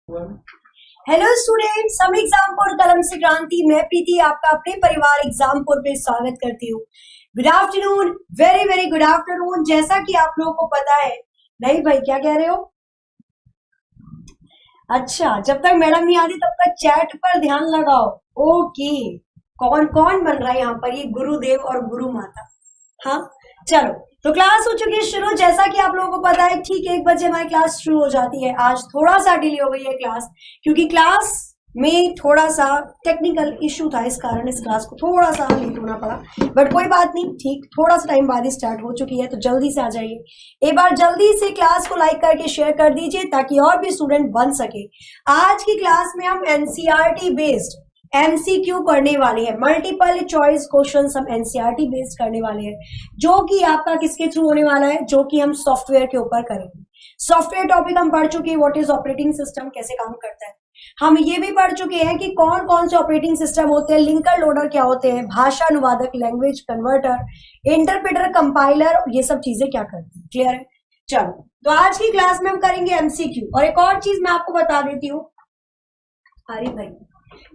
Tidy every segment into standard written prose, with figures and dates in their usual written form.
Hello students, हम एग्जामपुर कलम से क्रांति, मैं प्रीति आपका अपने परिवार एग्जामपुर पे स्वागत करती हूँ। Good afternoon, very very good afternoon. जैसा कि आप लोगों को पता है, नहीं भाई क्या कह रहे हो? अच्छा, जब तक मैडम नहीं आती तब तक चैट पर ध्यान लगाओ। ओके, कौन कौन बन रहा है यहाँ पर? ये गुरुदेव और गुरु माता। हाँ चलो, तो क्लास हो चुकी है शुरू। जैसा कि आप लोगों को पता है, ठीक 1 बजे हमारी क्लास शुरू हो जाती है। आज थोड़ा सा डिले हो गई है क्लास, क्योंकि क्लास में थोड़ा सा टेक्निकल इशू था, इस कारण इस क्लास को थोड़ा सा लेट होना पड़ा। बट कोई बात नहीं, ठीक थोड़ा सा टाइम बाद ही स्टार्ट हो चुकी है, तो जल्दी से आ जाइए। एक बार जल्दी से क्लास को लाइक करके शेयर कर दीजिए ताकि और भी स्टूडेंट बन सके। आज की क्लास में हम एनसीईआरटी बेस्ड एमसीक्यू पढ़ने वाले हैं, मल्टीपल चॉइस क्वेश्चंस हम एनसीईआरटी बेस्ड करने वाले हैं, जो कि आपका किसके थ्रू होने वाला है? जो कि हम सॉफ्टवेयर के ऊपर करेंगे। सॉफ्टवेयर टॉपिक हम पढ़ चुके हैं, व्हाट इज ऑपरेटिंग सिस्टम, कैसे काम करता है। हम ये भी पढ़ चुके हैं कि कौन कौन से ऑपरेटिंग सिस्टम होते हैं, लिंकर लोडर क्या होते हैं, भाषा अनुवादक, लैंग्वेज कन्वर्टर, इंटरप्रेटर, कंपाइलर, ये सब चीजें क्या करती है। क्लियर है? चलो, तो आज की क्लास में हम करेंगे एमसीक्यू। और एक और चीज मैं आपको बता देती हूँ, अरे भाई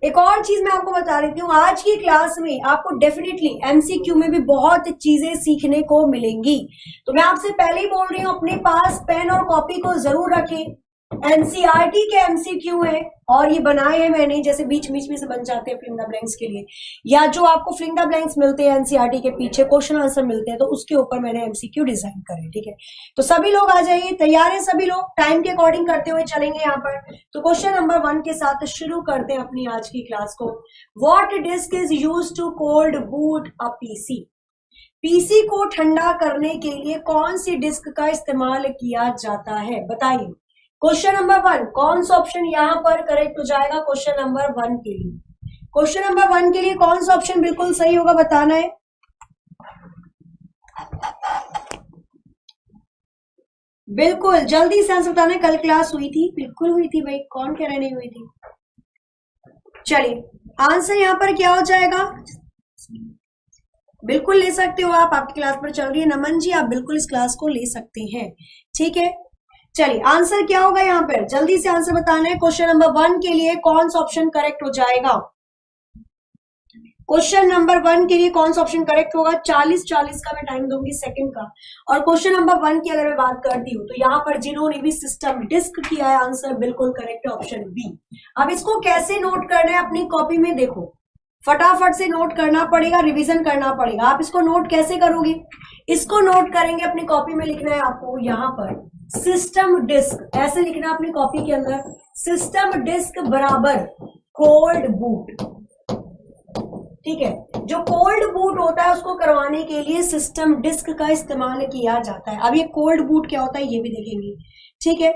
एक और चीज मैं आपको बता देती हूँ, आज की क्लास में आपको डेफिनेटली एमसीक्यू में भी बहुत चीजें सीखने को मिलेंगी। तो मैं आपसे पहले ही बोल रही हूँ, अपने पास पेन और कॉपी को जरूर रखें। एनसीईआरटी के एमसीक्यू है और ये बनाए हैं मैंने, जैसे बीच बीच में से बन जाते हैं फिलिंग द ब्लैंक्स के लिए, या जो आपको फिलिंग द ब्लैंक्स मिलते हैं एनसीईआरटी के पीछे क्वेश्चन आंसर मिलते हैं, तो उसके ऊपर मैंने एमसीक्यू डिजाइन करे। ठीक है, तो सभी लोग आ जाइए। तैयार है सभी लोग? टाइम के अकॉर्डिंग करते हुए चलेंगे यहाँ पर। तो क्वेश्चन नंबर 1 के साथ शुरू करते हैं अपनी आज की क्लास को। What disk is used to cold boot a PC? PC को ठंडा करने के लिए कौन सी डिस्क का इस्तेमाल किया जाता है, बताइए। क्वेश्चन नंबर 1, कौन सा ऑप्शन यहां पर करेक्ट हो जाएगा क्वेश्चन नंबर 1 के लिए? क्वेश्चन नंबर 1 के लिए कौन सा ऑप्शन बिल्कुल सही होगा, बताना है। बिल्कुल जल्दी से आंसर बताना है। कल क्लास हुई थी? बिल्कुल हुई थी भाई, कौन कह रहा नहीं हुई थी? चलिए, आंसर यहां पर क्या हो जाएगा? बिल्कुल ले सकते हो आप, आपकी क्लास पर चल रही है। नमन जी, आप बिल्कुल इस क्लास को ले सकते हैं। ठीक है, चलिए आंसर क्या होगा यहाँ पर? जल्दी से आंसर बताना है। क्वेश्चन नंबर 1 के लिए कौन सा ऑप्शन करेक्ट हो जाएगा? क्वेश्चन नंबर 1 के लिए कौन सा ऑप्शन करेक्ट होगा? 40 का मैं टाइम दूंगी सेकंड का। और क्वेश्चन नंबर 1 की अगर मैं बात करती हूँ, तो यहाँ पर जिन्होंने भी सिस्टम डिस्क किया है, आंसर बिल्कुल करेक्ट है ऑप्शन बी। अब इसको कैसे नोट करना है अपनी कॉपी में? देखो, फटाफट से नोट करना पड़ेगा, रिवीजन करना पड़ेगा। आप इसको नोट कैसे करोगे? इसको नोट करेंगे, अपनी कॉपी में लिखना है आपको यहाँ पर सिस्टम डिस्क, ऐसे लिखना अपनी कॉपी के अंदर, सिस्टम डिस्क बराबर कोल्ड बूट। ठीक है, जो कोल्ड बूट होता है उसको करवाने के लिए सिस्टम डिस्क का इस्तेमाल किया जाता है। अब ये कोल्ड बूट क्या होता है ये भी देखेंगे। ठीक है,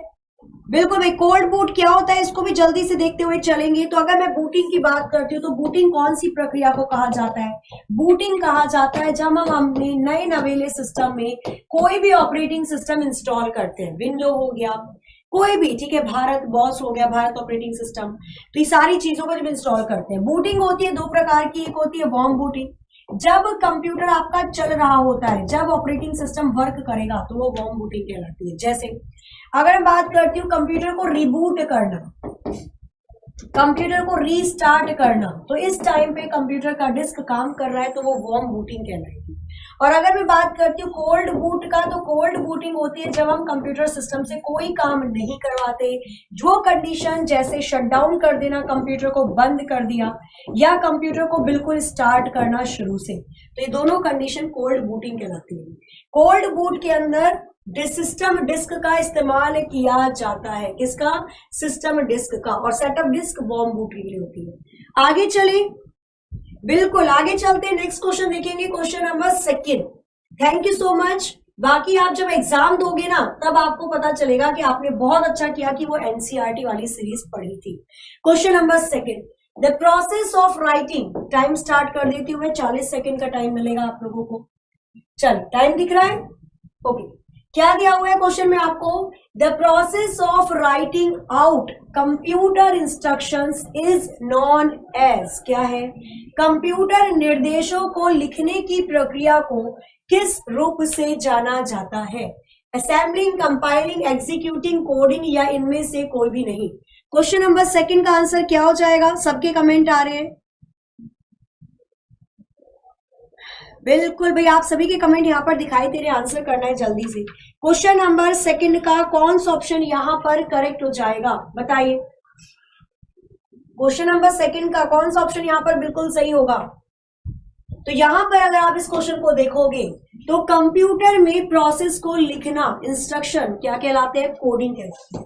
बिल्कुल भाई, कोल्ड बूट क्या होता है इसको भी जल्दी से देखते हुए चलेंगे। तो अगर मैं बूटिंग की बात करती हूँ, तो बूटिंग कौन सी प्रक्रिया को कहा जाता है? बूटिंग कहा जाता है जब हम अपने नए नवेले सिस्टम में कोई भी ऑपरेटिंग सिस्टम इंस्टॉल करते हैं। विंडो हो गया, कोई भी, ठीक है, भारत बॉस हो गया, भारत ऑपरेटिंग सिस्टम, तो ये सारी चीजों को जब इंस्टॉल करते हैं। बूटिंग होती है 2 प्रकार की, एक होती है वार्म बूटिंग, जब कंप्यूटर आपका चल रहा होता है, जब ऑपरेटिंग सिस्टम वर्क करेगा तो वो वार्म बूटिंग कहलाती है। जैसे अगर मैं बात करती हूँ कंप्यूटर को रिबूट करना, कंप्यूटर को रीस्टार्ट करना, तो इस टाइम पे कंप्यूटर का डिस्क काम कर रहा है, तो वो वार्म बूटिंग कहलाएगी। और अगर मैं बात करती हूँ कोल्ड बूट का, तो कोल्ड बूटिंग होती है जब हम कंप्यूटर सिस्टम से कोई काम नहीं करवाते, जो कंडीशन जैसे शटडाउन कर देना, कंप्यूटर को बंद कर दिया, या कंप्यूटर को बिल्कुल स्टार्ट करना शुरू से, तो ये दोनों कंडीशन कोल्ड बूटिंग कहलाती है। कोल्ड बूट के अंदर सिस्टम डिस्क का इस्तेमाल किया जाता है। किसका? सिस्टम डिस्क का। और सेटअप डिस्क वार्म बूट के लिए होती है। आगे चले, बिल्कुल आगे चलते हैं, नेक्स्ट क्वेश्चन देखेंगे, question number 2। Thank you so much. बाकी आप जब एग्जाम दोगे ना, तब आपको पता चलेगा कि आपने बहुत अच्छा किया कि वो एनसीईआरटी वाली सीरीज पढ़ी थी। Question number 2, the process of writing, time start कर देती हूँ मैं, 40 सेकेंड का टाइम मिलेगा आप लोगों को। चल, टाइम दिख रहा है? ओके, क्या दिया हुआ है क्वेश्चन में आपको? The process of writing out computer instructions is known as, क्या है? कंप्यूटर निर्देशों को लिखने की प्रक्रिया को किस रूप से जाना जाता है? असेंबलिंग, कंपाइलिंग, एग्जीक्यूटिंग, कोडिंग, या इनमें से कोई भी नहीं। क्वेश्चन नंबर सेकंड का आंसर क्या हो जाएगा? सबके कमेंट आ रहे हैं। बिल्कुल भाई, आप सभी के कमेंट यहाँ पर दिखाई दे रहे हैं, आंसर करना है जल्दी से। क्वेश्चन नंबर सेकंड का कौन सा ऑप्शन यहाँ पर करेक्ट हो जाएगा, बताइए। क्वेश्चन नंबर सेकंड का कौन सा ऑप्शन यहाँ पर बिल्कुल सही होगा? तो यहाँ पर अगर आप इस क्वेश्चन को देखोगे तो कंप्यूटर में प्रोसेस को लिखना, इंस्ट्रक्शन क्या कहलाते हैं? कोडिंग कहलाती है।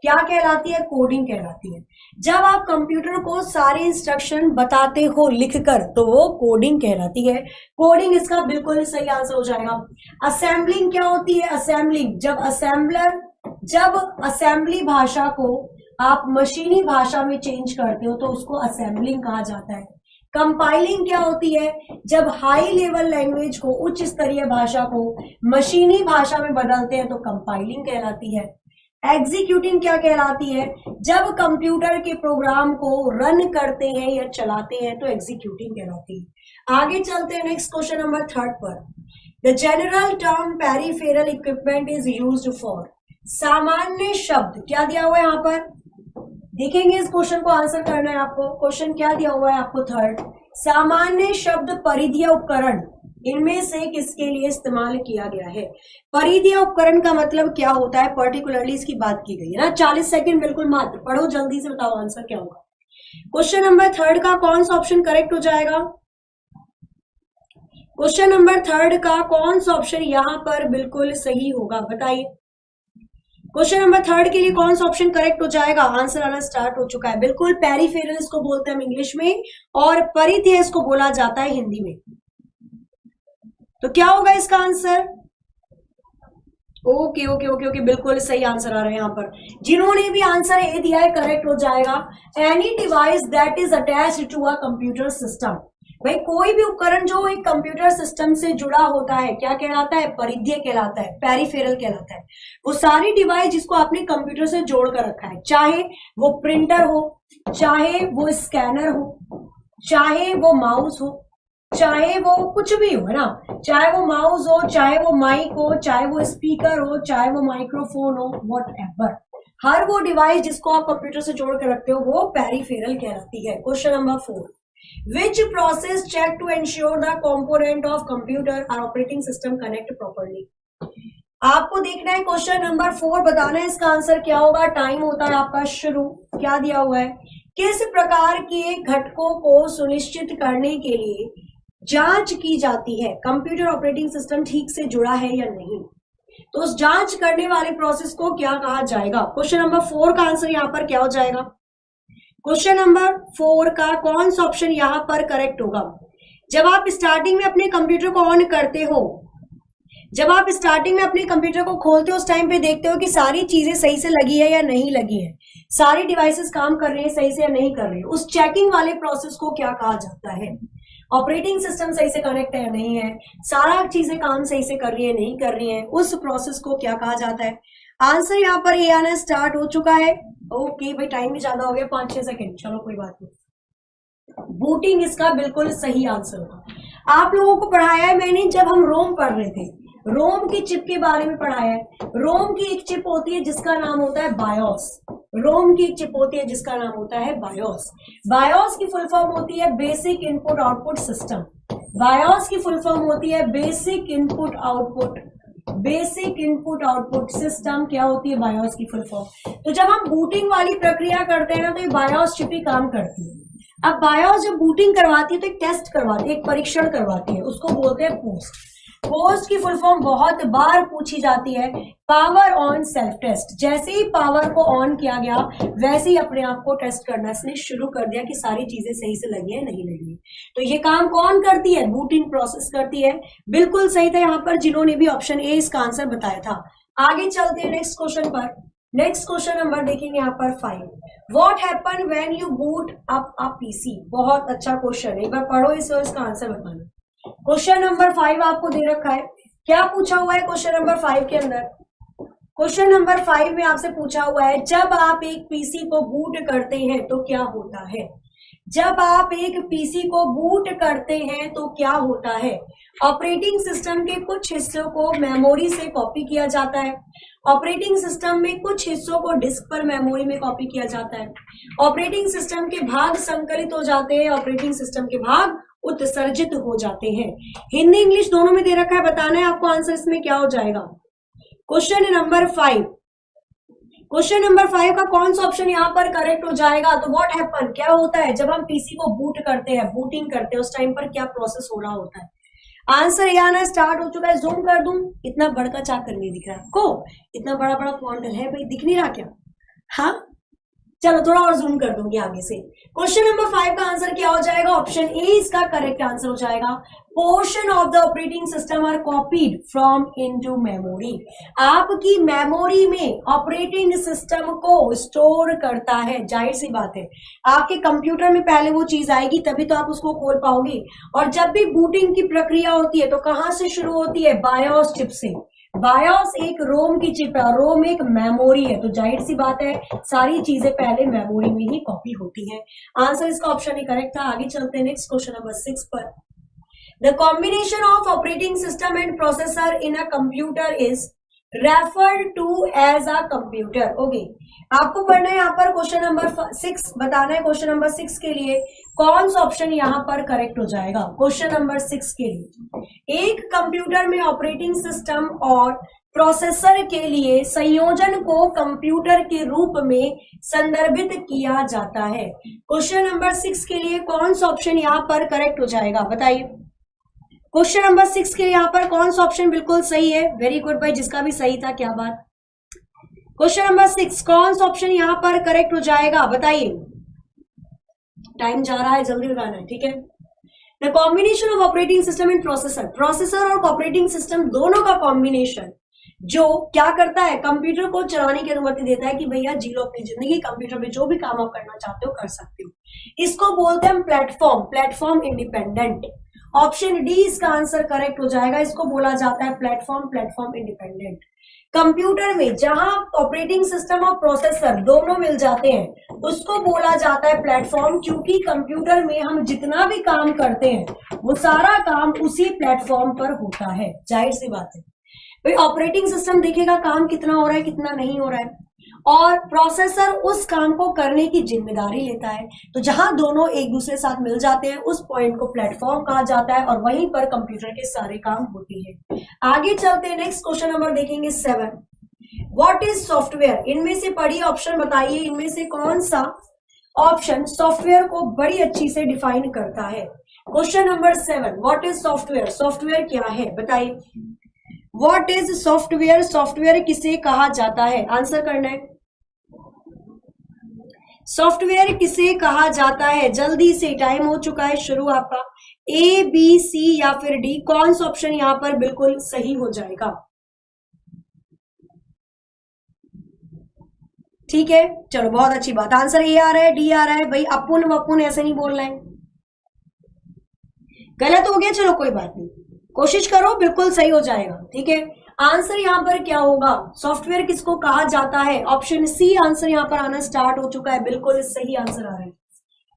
क्या कहलाती है? कोडिंग कहलाती है। जब आप कंप्यूटर को सारे इंस्ट्रक्शन बताते हो लिखकर तो वो कोडिंग कहलाती है। कोडिंग इसका बिल्कुल सही आंसर हो जाएगा। असेंबलिंग क्या होती है? असेंबलिंग जब असेंबली भाषा को आप मशीनी भाषा में चेंज करते हो तो उसको असेंबलिंग कहा जाता है। कंपाइलिंग क्या होती है? जब हाई लेवल लैंग्वेज को, उच्च स्तरीय भाषा को मशीनी भाषा में बदलते हैं तो कंपाइलिंग कहलाती है। एग्जीक्यूटिंग क्या कहलाती है? जब कंप्यूटर के प्रोग्राम को रन करते हैं या चलाते हैं तो एग्जीक्यूटिंग कहलाती है। आगे चलते हैं नेक्स्ट क्वेश्चन नंबर थर्ड पर। The general term peripheral equipment is used for. सामान्य शब्द क्या दिया हुआ है यहाँ पर? देखेंगे इस क्वेश्चन को, आंसर करना है आपको। क्वेश्चन क्या दिया हुआ है आपको? थर्ड, सामान्य शब्द परिधीय उपकरण इनमें से किसके लिए इस्तेमाल किया गया है? परिधीय उपकरण का मतलब क्या होता है? पर्टिकुलरली इसकी बात की गई है ना। 40 सेकंड बिल्कुल मात्र पढ़ो, जल्दी से बताओ आंसर क्या होगा। क्वेश्चन नंबर थर्ड का कौन सा ऑप्शन करेक्ट हो जाएगा? क्वेश्चन नंबर थर्ड का कौन सा ऑप्शन यहां पर बिल्कुल सही होगा, बताइए। क्वेश्चन नंबर थर्ड के लिए कौन सा ऑप्शन करेक्ट हो जाएगा? आंसर आना स्टार्ट हो चुका है। बिल्कुल, पेरिफेरल इसको बोलते हैं हम इंग्लिश में और परिधीय इसको बोला जाता है हिंदी में। तो क्या होगा इसका answer? Okay okay okay okay, बिल्कुल सही आंसर आ रहा है यहाँ पर। जिन्होंने भी आंसर ए दिया है करेक्ट हो जाएगा। Any device that is attached to a computer system. भाई कोई भी उपकरण जो एक कंप्यूटर सिस्टम से जुड़ा होता है क्या कहलाता है? परिधीय कहलाता है, पेरिफेरल कहलाता है। वो सारी डिवाइस जिसको आपने कंप्यूटर से जोड़ कर रखा है, चाहे वो प्रिंटर हो, चाहे वो स्कैनर हो, चाहे वो माउस हो, चाहे वो कुछ भी हो, है ना। चाहे वो माउस हो, चाहे वो माइक हो, चाहे वो स्पीकर हो, चाहे वो माइक्रोफोन हो, व्हाटएवर, हर वो डिवाइस जिसको आप कंप्यूटर से जोड़ कर रखते हो वो पेरिफेरल कहलाती है। Question number 4, which process check to ensure the component of computer or operating system connect properly? आपको देखना है क्वेश्चन नंबर 4, बताना है इसका आंसर क्या होगा। टाइम होता है आपका शुरू। क्या दिया हुआ है? किस प्रकार के घटकों को सुनिश्चित करने के लिए जांच की जाती है कंप्यूटर ऑपरेटिंग सिस्टम ठीक से जुड़ा है या नहीं? तो उस जांच करने वाले प्रोसेस को क्या कहा जाएगा? क्वेश्चन नंबर 4 का आंसर यहां पर क्या हो जाएगा? क्वेश्चन नंबर 4 का कौन सा ऑप्शन यहां पर करेक्ट होगा? जब आप स्टार्टिंग में अपने कंप्यूटर को ऑन करते हो, जब आप स्टार्टिंग में अपने कंप्यूटर को खोलते हो उस टाइम पे देखते हो कि सारी चीजें सही से लगी है या नहीं लगी है, सारी डिवाइसेस काम कर रही है सही से या नहीं कर रही है, उस चेकिंग वाले प्रोसेस को क्या कहा जाता है? ऑपरेटिंग सिस्टम सही से कनेक्ट है या नहीं है, सारा चीजें काम सही से कर रही है नहीं कर रही है, उस प्रोसेस को क्या कहा जाता है? आंसर यहाँ पर ए आना स्टार्ट हो चुका है। ओके भाई, टाइम भी ज्यादा हो गया, 5-6 सेकेंड, चलो कोई बात नहीं। बूटिंग इसका बिल्कुल सही आंसर होगा। आप लोगों को पढ़ाया है मैंने जब हम रोम पढ़ रहे थे, रोम की चिप के बारे में पढ़ाया है। रोम की एक चिप होती है जिसका नाम होता है बायोस। रोम की एक चिप होती है जिसका नाम होता है बायोस। बायोस की फुल फॉर्म होती है basic input output system. BIOS की फुल फॉर्म होती है basic input output, basic input output system क्या होती है? बायोस की फुल फॉर्म। तो जब हम बूटिंग वाली प्रक्रिया करते हैं ना तो ये बायोस चिप ही काम करती है। अब बायोस जब बूटिंग करवाती है तो एक टेस्ट करवाती है, एक परीक्षण करवाती है, उसको बोलते हैं पोस्ट। पोस्ट की फुल फॉर्म बहुत बार पूछी जाती है, पावर ऑन सेल्फ टेस्ट। जैसे ही पावर को ऑन किया गया वैसे ही अपने आप को टेस्ट करना इसने शुरू कर दिया कि सारी चीजें सही से लगी है नहीं लगी है। तो ये काम कौन करती है? बूटिंग प्रोसेस करती है। बिल्कुल सही था यहाँ पर जिन्होंने भी ऑप्शन ए इसका आंसर बताया था। आगे चलते हैं नेक्स्ट क्वेश्चन पर। नेक्स्ट क्वेश्चन नंबर देखेंगे यहाँ पर 5, what happen when you boot up a PC. बहुत अच्छा क्वेश्चन है, एक बार पढ़ो इसे और इसका आंसर बताना। क्वेश्चन नंबर 5 आपको दे रखा है। क्या पूछा हुआ है क्वेश्चन नंबर 5 के अंदर? क्वेश्चन नंबर 5 में आपसे पूछा हुआ है जब आप एक पीसी को बूट करते हैं तो क्या होता है? जब आप एक पीसी को बूट करते हैं तो क्या होता है? ऑपरेटिंग सिस्टम के कुछ हिस्सों को मेमोरी से कॉपी किया जाता है। ऑपरेटिंग सिस्टम में कुछ हिस्सों को डिस्क पर मेमोरी में कॉपी किया जाता है। ऑपरेटिंग सिस्टम के भाग संकलित हो जाते हैं, ऑपरेटिंग सिस्टम के भाग उत्सर्जित हो जाते हैं। हिंदी इंग्लिश दोनों में दे रखा है, बताना है आपको आंसर इसमें क्या हो जाएगा। क्वेश्चन नंबर 5, क्वेश्चन नंबर 5 का कौन सा ऑप्शन यहाँ पर करेक्ट हो जाएगा? तो व्हाट हैपन, क्या होता है जब हम पीसी को बूट करते हैं, बूटिंग करते हैं, उस टाइम पर क्या प्रोसेस हो रहा होता है? आंसर ये आना स्टार्ट हो चुका है। जूम कर दूं, इतना बड़का चाकर नहीं दिख रहा है आपको, इतना बड़ा बड़ा फॉन्ट है भाई, दिख नहीं रहा क्या? हाँ चलो थोड़ा और जूम कर दूंगी आगे से। क्वेश्चन नंबर 5 का आंसर क्या हो जाएगा? ऑप्शन ए इसका करेक्ट आंसर हो जाएगा। Portion of the operating system are copied from into memory. आपकी मेमोरी में ऑपरेटिंग सिस्टम को स्टोर करता है, जाहिर सी बात है आपके कंप्यूटर में पहले वो चीज आएगी तभी तो आप उसको खोल पाओगे। और जब भी बूटिंग की प्रक्रिया होती है तो कहां से शुरू होती है? बायोस चिप से। बायोस एक रोम की चिप है और रोम एक मेमोरी है, तो जाहिर सी बात है सारी चीजें पहले मेमोरी में ही कॉपी होती है। आंसर इसका ऑप्शन ही करेक्ट था। आगे चलते हैं नेक्स्ट क्वेश्चन नंबर 6 पर। The combination of operating system and processor in a computer is referred to as a computer. Okay, आपको पढ़ना है यहाँ पर क्वेश्चन नंबर 6, बताना है क्वेश्चन नंबर 6 के लिए कौन सा ऑप्शन यहाँ पर करेक्ट हो जाएगा। क्वेश्चन नंबर 6 के लिए, एक कंप्यूटर में ऑपरेटिंग सिस्टम और प्रोसेसर के लिए संयोजन को कंप्यूटर के रूप में संदर्भित किया जाता है। क्वेश्चन नंबर 6 के लिए कौन सा ऑप्शन यहाँ पर करेक्ट हो जाएगा, बताइए। क्वेश्चन नंबर 6 के लिए यहाँ पर कौन सा ऑप्शन बिल्कुल सही है? वेरी गुड भाई, जिसका भी सही था, क्या बात। क्वेश्चन नंबर 6 कौन सा ऑप्शन यहाँ पर करेक्ट हो जाएगा, बताइए। टाइम जा रहा है, जल्दी बताना है, ठीक है। The combination of operating system and processor, processor और ऑपरेटिंग सिस्टम दोनों का कॉम्बिनेशन जो क्या करता है, कंप्यूटर को चलाने की अनुमति देता है कि भैया जी लो अपनी जिंदगी, कंप्यूटर पे जो भी काम आप करना चाहते हो कर सकते हो। इसको बोलते हैं platform, platform independent. Option D इसका आंसर करेक्ट हो जाएगा। इसको बोला जाता है प्लेटफॉर्म, प्लेटफॉर्म इंडिपेंडेंट। कंप्यूटर में जहां ऑपरेटिंग सिस्टम और प्रोसेसर दोनों मिल जाते हैं उसको बोला जाता है प्लेटफॉर्म, क्योंकि कंप्यूटर में हम जितना भी काम करते हैं वो सारा काम उसी प्लेटफॉर्म पर होता है, जाहिर सी बात है भाई। ऑपरेटिंग सिस्टम देखेगा काम कितना हो रहा है कितना नहीं हो रहा है, और प्रोसेसर उस काम को करने की जिम्मेदारी लेता है। तो जहां दोनों एक दूसरे साथ मिल जाते हैं उस पॉइंट को प्लेटफॉर्म कहा जाता है और वहीं पर कंप्यूटर के सारे काम होते हैं। आगे चलते हैं, नेक्स्ट क्वेश्चन नंबर देखेंगे 7। What is software? इनमें से पढ़िए ऑप्शन बताइए, इनमें से कौन सा ऑप्शन सॉफ्टवेयर को बड़ी अच्छी से डिफाइन करता है। Question number 7, what is software? Software क्या है बताइए। What is software? सॉफ्टवेयर किसे कहा जाता है? आंसर करना है। सॉफ्टवेयर किसे कहा जाता है? जल्दी से, टाइम हो चुका है शुरू आपका। ए, बी, सी या फिर डी, कौन सा ऑप्शन यहां पर बिल्कुल सही हो जाएगा? ठीक है, चलो बहुत अच्छी बात। आंसर ए आ रहा है, डी आ रहा है भाई। अपुन वपुन ऐसे नहीं बोलना है, गलत हो गया, चलो कोई बात नहीं, कोशिश करो बिल्कुल सही हो जाएगा, ठीक है। आंसर यहां पर क्या होगा? सॉफ्टवेयर किसको कहा जाता है? ऑप्शन सी आंसर यहां पर आना स्टार्ट हो चुका है, बिल्कुल सही आंसर आ रहा है।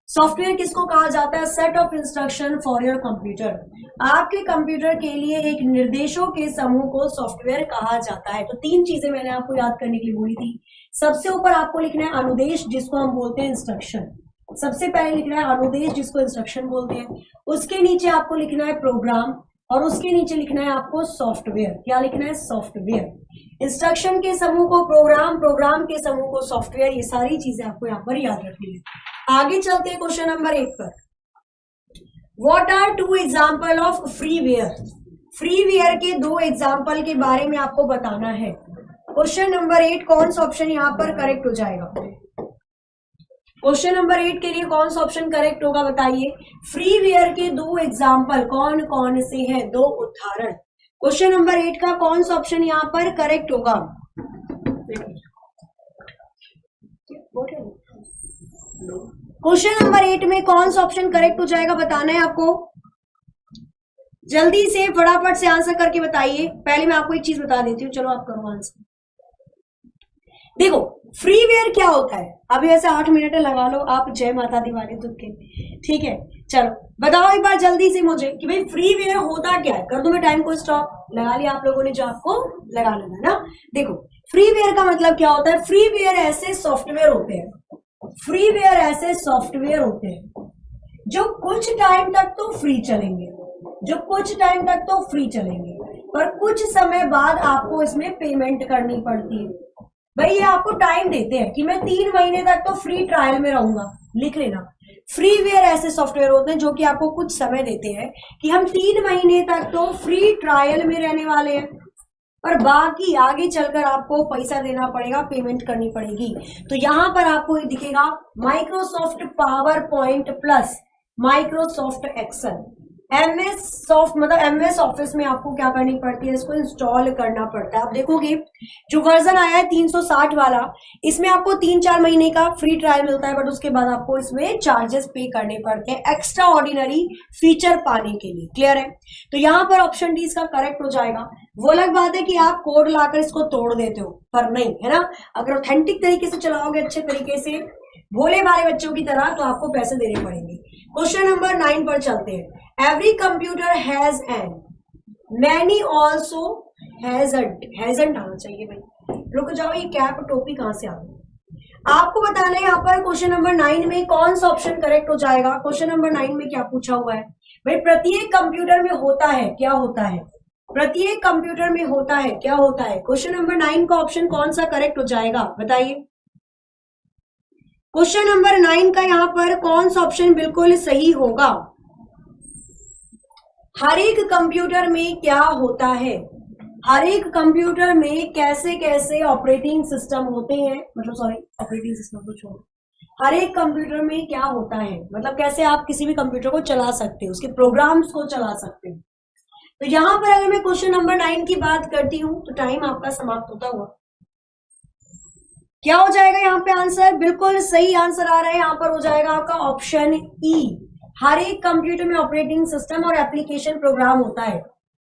सॉफ्टवेयर किसको कहा जाता है? Set of instruction for your computer. आपके कंप्यूटर के लिए एक निर्देशों के समूह को सॉफ्टवेयर कहा जाता है। तो 3 चीजें मैंने आपको याद करने के लिए बोली थी। सबसे ऊपर आपको लिखना है अनुदेश, जिसको हम बोलते हैं इंस्ट्रक्शन। सबसे पहले लिखना है अनुदेश, जिसको इंस्ट्रक्शन बोलते हैं। उसके नीचे आपको लिखना है प्रोग्राम, और उसके नीचे लिखना है आपको सॉफ्टवेयर। क्या लिखना है? सॉफ्टवेयर। इंस्ट्रक्शन के समूह को प्रोग्राम, प्रोग्राम के समूह को सॉफ्टवेयर। ये सारी चीजें आपको यहाँ पर याद रखनी है। आगे चलते हैं क्वेश्चन नंबर 8 पर। What are 2 example of freeware? Freeware के 2 एग्जाम्पल के बारे में आपको बताना है। क्वेश्चन नंबर 8 कौन सा ऑप्शन यहाँ पर करेक्ट हो जाएगा? क्वेश्चन नंबर 8 के लिए कौन सा ऑप्शन करेक्ट होगा बताइए। फ्रीवेयर के 2 एग्जाम्पल कौन कौन से हैं? 2 उदाहरण। क्वेश्चन नंबर 8 का कौन सा ऑप्शन यहाँ पर करेक्ट होगा? क्वेश्चन नंबर 8 में कौन सा ऑप्शन करेक्ट हो जाएगा बताना है आपको। जल्दी से फटाफट से आंसर करके बताइए। पहले मैं आपको एक चीज बता देती हूँ, चलो आप करो आंसर। देखो फ्रीवेयर क्या होता है, अभी ऐसे 8 मिनट लगा लो आप जय माता दी वाले तुम के, ठीक है। चलो बताओ एक बार जल्दी से मुझे कि भाई फ्रीवेयर होता क्या है। कर दूं मैं टाइम को स्टॉप, लगा लिया आप लोगों ने जो आपको लगाना है ना। देखो फ्रीवेयर का मतलब क्या होता है, फ्रीवेयर ऐसे सॉफ्टवेयर होते हैं, फ्रीवेयर ऐसे सॉफ्टवेयर होते हैं जो कुछ टाइम तक तो फ्री चलेंगे, जो कुछ टाइम तक तो फ्री चलेंगे, पर कुछ समय बाद आपको इसमें पेमेंट करनी पड़ती है। भाई ये आपको टाइम देते हैं कि मैं 3 महीने तक तो फ्री ट्रायल में रहूंगा, लिख लेना। फ्रीवेयर ऐसे सॉफ्टवेयर होते हैं जो कि आपको कुछ समय देते हैं कि हम 3 महीने तक तो फ्री ट्रायल में रहने वाले हैं, पर बाकी आगे चलकर आपको पैसा देना पड़ेगा, पेमेंट करनी पड़ेगी। तो यहां पर आपको ये दिखेगा Microsoft PowerPoint plus Microsoft Excel. MS soft मतलब एमएस ऑफिस में आपको क्या करनी पड़ती है, इसको इंस्टॉल करना पड़ता है। आप देखोगे जो वर्जन आया है 360 वाला, इसमें आपको 3-4 महीने का फ्री ट्रायल मिलता है, बट उसके बाद आपको इसमें चार्जेस पे करने पड़ते हैं एक्स्ट्रा ऑर्डिनरी फीचर पाने के लिए। क्लियर है? तो यहाँ पर ऑप्शन डी इसका करेक्ट हो जाएगा। वो अलग बात है कि आप कोड लाकर इसको तोड़ देते हो, पर नहीं है ना, अगर ऑथेंटिक तरीके से चलाओगे अच्छे तरीके से भोले भाले बच्चों की तरह तो आपको पैसे देने पड़ेंगे। क्वेश्चन नंबर 9 पर चलते हैं। Every computer has an, many also hasn't आना चाहिए भाई, रुक जाओ ये कैप टोपी कहां से आ गई। आपको बताना है यहाँ पर क्वेश्चन नंबर 9 में कौन सा ऑप्शन करेक्ट हो जाएगा। क्वेश्चन नंबर 9 में क्या पूछा हुआ है भाई, प्रत्येक कंप्यूटर में होता है, क्या होता है, प्रत्येक कंप्यूटर में होता है, क्या होता है। क्वेश्चन नंबर 9 का ऑप्शन कौन सा करेक्ट हो जाएगा बताइए। क्वेश्चन नंबर 9 का यहाँ पर कौन सा ऑप्शन बिल्कुल सही होगा। हर एक कंप्यूटर में क्या होता है, हर एक कंप्यूटर में कैसे कैसे ऑपरेटिंग सिस्टम होते हैं, मतलब सॉरी ऑपरेटिंग सिस्टम को छोड़ो, हर एक कंप्यूटर में क्या होता है मतलब कैसे आप किसी भी कंप्यूटर को चला सकते हो, उसके प्रोग्राम्स को चला सकते हो। तो यहां पर अगर मैं क्वेश्चन नंबर 9 की बात करती हूं तो टाइम आपका समाप्त होता हुआ क्या हो जाएगा यहाँ पे आंसर, बिल्कुल सही आंसर आ रहा है यहाँ पर, हो जाएगा आपका ऑप्शन ई। हर एक कंप्यूटर में ऑपरेटिंग सिस्टम और एप्लीकेशन प्रोग्राम होता है,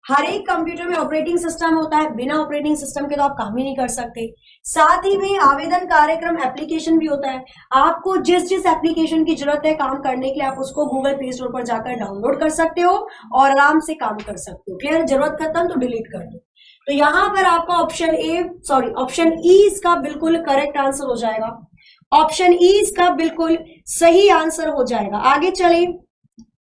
हर एक कंप्यूटर में ऑपरेटिंग सिस्टम होता है, बिना ऑपरेटिंग सिस्टम के तो आप काम ही नहीं कर सकते। साथ ही में आवेदन कार्यक्रम एप्लीकेशन भी होता है, आपको जिस जिस एप्लीकेशन की जरूरत है काम करने के लिए आप उसको गूगल प्ले स्टोर पर जाकर डाउनलोड कर सकते हो और आराम से काम कर सकते हो। क्लियर? जरूरत खत्म तो डिलीट कर दो। तो यहां पर आपका ऑप्शन ई इसका बिल्कुल करेक्ट आंसर हो जाएगा, ऑप्शन ई इसका बिल्कुल सही आंसर हो जाएगा। आगे चले,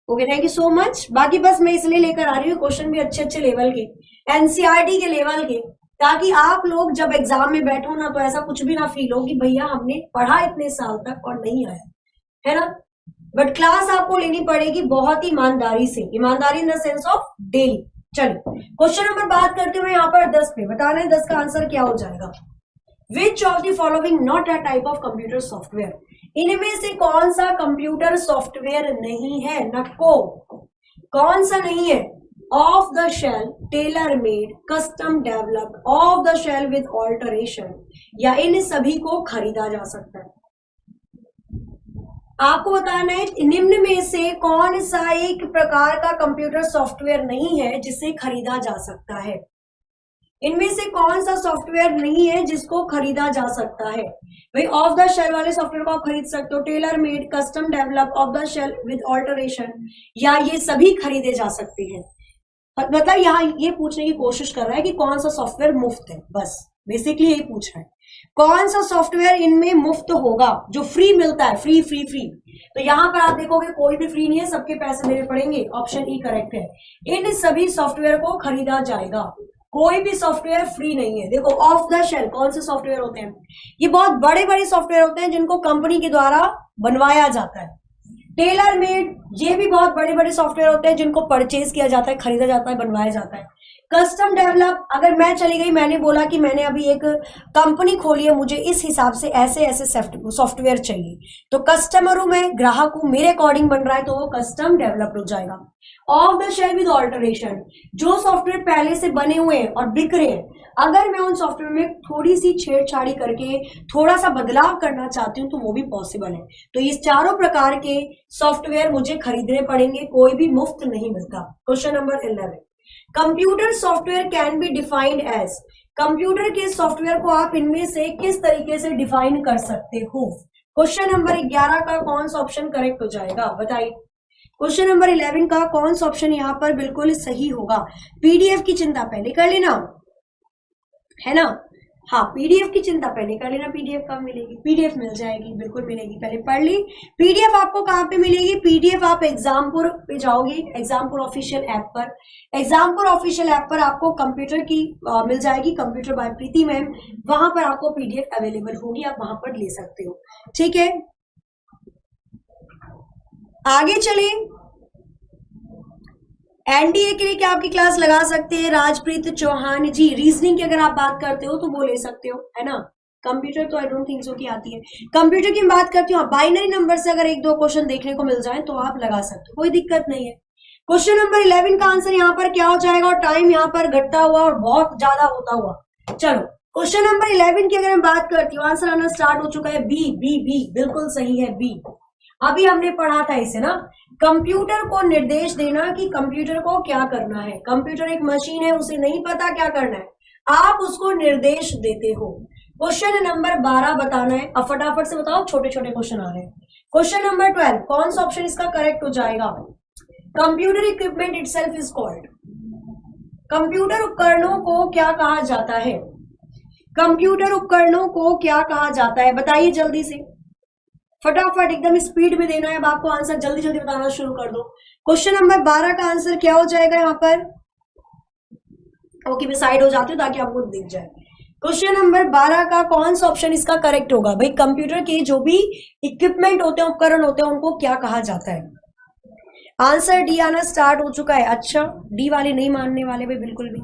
okay thank you so much. बाकी बस मैं इसलिए लेकर आ रही हूँ क्वेश्चन भी अच्छे अच्छे लेवल के, एनसीईआरटी के लेवल के, ताकि आप लोग जब एग्जाम में बैठो ना तो ऐसा कुछ भी ना फील हो कि भैया हमने पढ़ा इतने साल तक और नहीं आया, है ना। बट क्लास आपको लेनी पड़ेगी बहुत ही ईमानदारी से, ईमानदारी in the sense of daily. चलिए क्वेश्चन नंबर बात करते हुए यहाँ पर 10 पे, बताना है 10 का आंसर क्या हो जाएगा। Which of the following not a type of computer software, इनमें से कौन सा कंप्यूटर सॉफ्टवेयर नहीं है, नको कौन सा नहीं है। Off the shelf, tailor made, custom developed, off the shelf with alteration, या इन सभी को खरीदा जा सकता है। आपको बताना है निम्न में से कौन सा एक प्रकार का कंप्यूटर सॉफ्टवेयर नहीं है जिसे खरीदा जा सकता है। इनमें से कौन सा सॉफ्टवेयर नहीं है जिसको खरीदा जा सकता है। भाई ऑफ द शेल वाले सॉफ्टवेयर को आप खरीद सकते हो, tailor made, custom develop, off the shelf with alteration, या ये सभी खरीदे जा सकते हैं। मतलब यहाँ ये पूछने की कोशिश कर रहा है कि कौन सा सॉफ्टवेयर मुफ्त है, बस बेसिकली यही पूछ रहा है कौन सा सॉफ्टवेयर इनमें मुफ्त होगा जो फ्री मिलता है, फ्री फ्री फ्री। तो यहाँ पर आप देखोगे कोई भी फ्री नहीं है, सबके पैसे देने पड़ेंगे, ऑप्शन ई करेक्ट है। इन सभी सॉफ्टवेयर को खरीदा जाएगा, कोई भी सॉफ्टवेयर फ्री नहीं है। देखो ऑफ द शेल कौन से सॉफ्टवेयर होते हैं, ये बहुत बड़े बड़े सॉफ्टवेयर होते हैं जिनको कंपनी के द्वारा बनवाया जाता है। टेलर मेड, ये भी बहुत बड़े बड़े सॉफ्टवेयर होते हैं जिनको परचेज किया जाता है, खरीदा जाता है, बनवाया जाता है। कस्टम डेवलप, अगर मैं चली गई, मैंने बोला कि मैंने अभी एक कंपनी खोली है, मुझे इस हिसाब से ऐसे ऐसे सॉफ्टवेयर चाहिए, तो कस्टमर हूं मैं, ग्राहक हूं, मेरे अकॉर्डिंग बन रहा है, तो वो कस्टम डेवलप हो जाएगा। Off the shelf with alteration, जो सॉफ्टवेयर पहले से बने हुए हैं और बिक रहे हैं, अगर मैं उन सॉफ्टवेयर में थोड़ी सी छेड़छाड़ी करके थोड़ा सा बदलाव करना चाहती हूँ तो वो भी पॉसिबल है। तो ये चारों प्रकार के सॉफ्टवेयर मुझे खरीदने पड़ेंगे, कोई भी मुफ्त नहीं मिलता। Question number 11, computer software can be defined as, computer के सॉफ्टवेयर को आप इनमें से किस तरीके से डिफाइन कर सकते हो? क्वेश्चन नंबर 11 का कौन सा ऑप्शन करेक्ट हो जाएगा बताइए। क्वेश्चन नंबर 11 का कौन सा ऑप्शन यहाँ पर बिल्कुल सही होगा? पीडीएफ की चिंता पहले कर लेना, है ना? हाँ, पीडीएफ की चिंता पहले कर लेना। पीडीएफ कब मिलेगी? पीडीएफ मिल जाएगी, बिल्कुल मिलेगी, पहले पढ़ ली। पीडीएफ आपको कहाँ पे मिलेगी? पीडीएफ आप एग्जामपुर पे जाओगे, एग्जामपुर ऑफिशियल ऐप पर। एग्जामपुर ऑफिशियल ऐप पर आपको कंप्यूटर की मिल जाएगी, कंप्यूटर बाय प्रीति मैम। वहां पर आपको पीडीएफ अवेलेबल होगी, आप वहां पर ले सकते हो। ठीक है, आगे चले। एनडीए के लिए क्या आपकी क्लास लगा सकते हैं? राजप्रीत चौहान जी, रीजनिंग की अगर आप बात करते हो तो वो ले सकते हो, है ना? कंप्यूटर तो आई डोंट थिंक सो कि आती है। कंप्यूटर की बात करती हूँ, बाइनरी नंबर से अगर एक दो क्वेश्चन देखने को मिल जाए तो आप लगा सकते हो, कोई दिक्कत नहीं है। क्वेश्चन नंबर 11 का आंसर यहाँ पर क्या हो जाएगा? और टाइम यहाँ पर घटता हुआ और बहुत ज्यादा होता हुआ। चलो, क्वेश्चन नंबर 11 की अगर मैं बात करती हूँ, आंसर आना स्टार्ट हो चुका है। बी बी बी बिल्कुल सही है, बी। अभी हमने पढ़ा था इसे ना, कंप्यूटर को निर्देश देना कि कंप्यूटर को क्या करना है। कंप्यूटर एक मशीन है, उसे नहीं पता क्या करना है, आप उसको निर्देश देते हो। क्वेश्चन नंबर 12 बताना है, अब फटाफट से बताओ, छोटे छोटे क्वेश्चन आ रहे हैं। क्वेश्चन नंबर 12, कौन सा ऑप्शन इसका करेक्ट हो जाएगा? Computer equipment itself is called. Computer उपकरणों को क्या कहा जाता है? कंप्यूटर उपकरणों को क्या कहा जाता है बताइए जल्दी से, फटाफट एकदम स्पीड में देना है। अब आपको आंसर जल्दी जल्दी बताना शुरू कर दो। क्वेश्चन नंबर 12 का आंसर क्या हो जाएगा यहाँ पर? ओके, मैं साइड हो जाती हूँ ताकि आपको दिख जाए। क्वेश्चन नंबर 12 का कौन सा ऑप्शन इसका करेक्ट होगा? भाई, कंप्यूटर के जो भी इक्विपमेंट होते हैं, उपकरण होते हैं, उनको क्या कहा जाता है? आंसर डी आना स्टार्ट हो चुका है। अच्छा, डी वाले नहीं मानने वाले भाई बिल्कुल भी।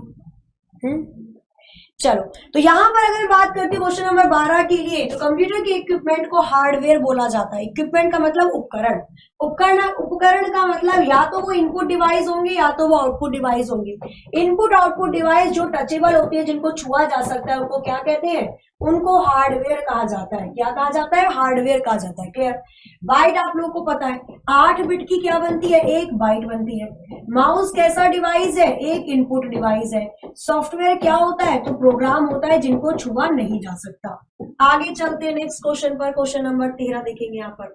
चलो, तो यहां पर अगर बात करते हैं क्वेश्चन नंबर 12 के लिए, तो कंप्यूटर के इक्विपमेंट को हार्डवेयर बोला जाता है। इक्विपमेंट का मतलब उपकरण, उपकरण का मतलब या तो वो इनपुट डिवाइस होंगे या तो वो आउटपुट डिवाइस होंगे। इनपुट आउटपुट डिवाइस जो टचेबल होती है, जिनको छुआ जा सकता है, उनको क्या कहते हैं? उनको हार्डवेयर कहा जाता है। क्या कहा जाता है? हार्डवेयर कहा जाता है। क्लियर? बाइट आप लोगों को पता है, 8 बिट की क्या बनती है? 1 बाइट बनती है। माउस कैसा डिवाइस है? एक इनपुट डिवाइस है। सॉफ्टवेयर क्या होता है? तो प्रोग्राम होता है जिनको छुआ नहीं जा सकता। आगे चलते हैं नेक्स्ट क्वेश्चन पर। क्वेश्चन नंबर 13 देखेंगे यहाँ पर।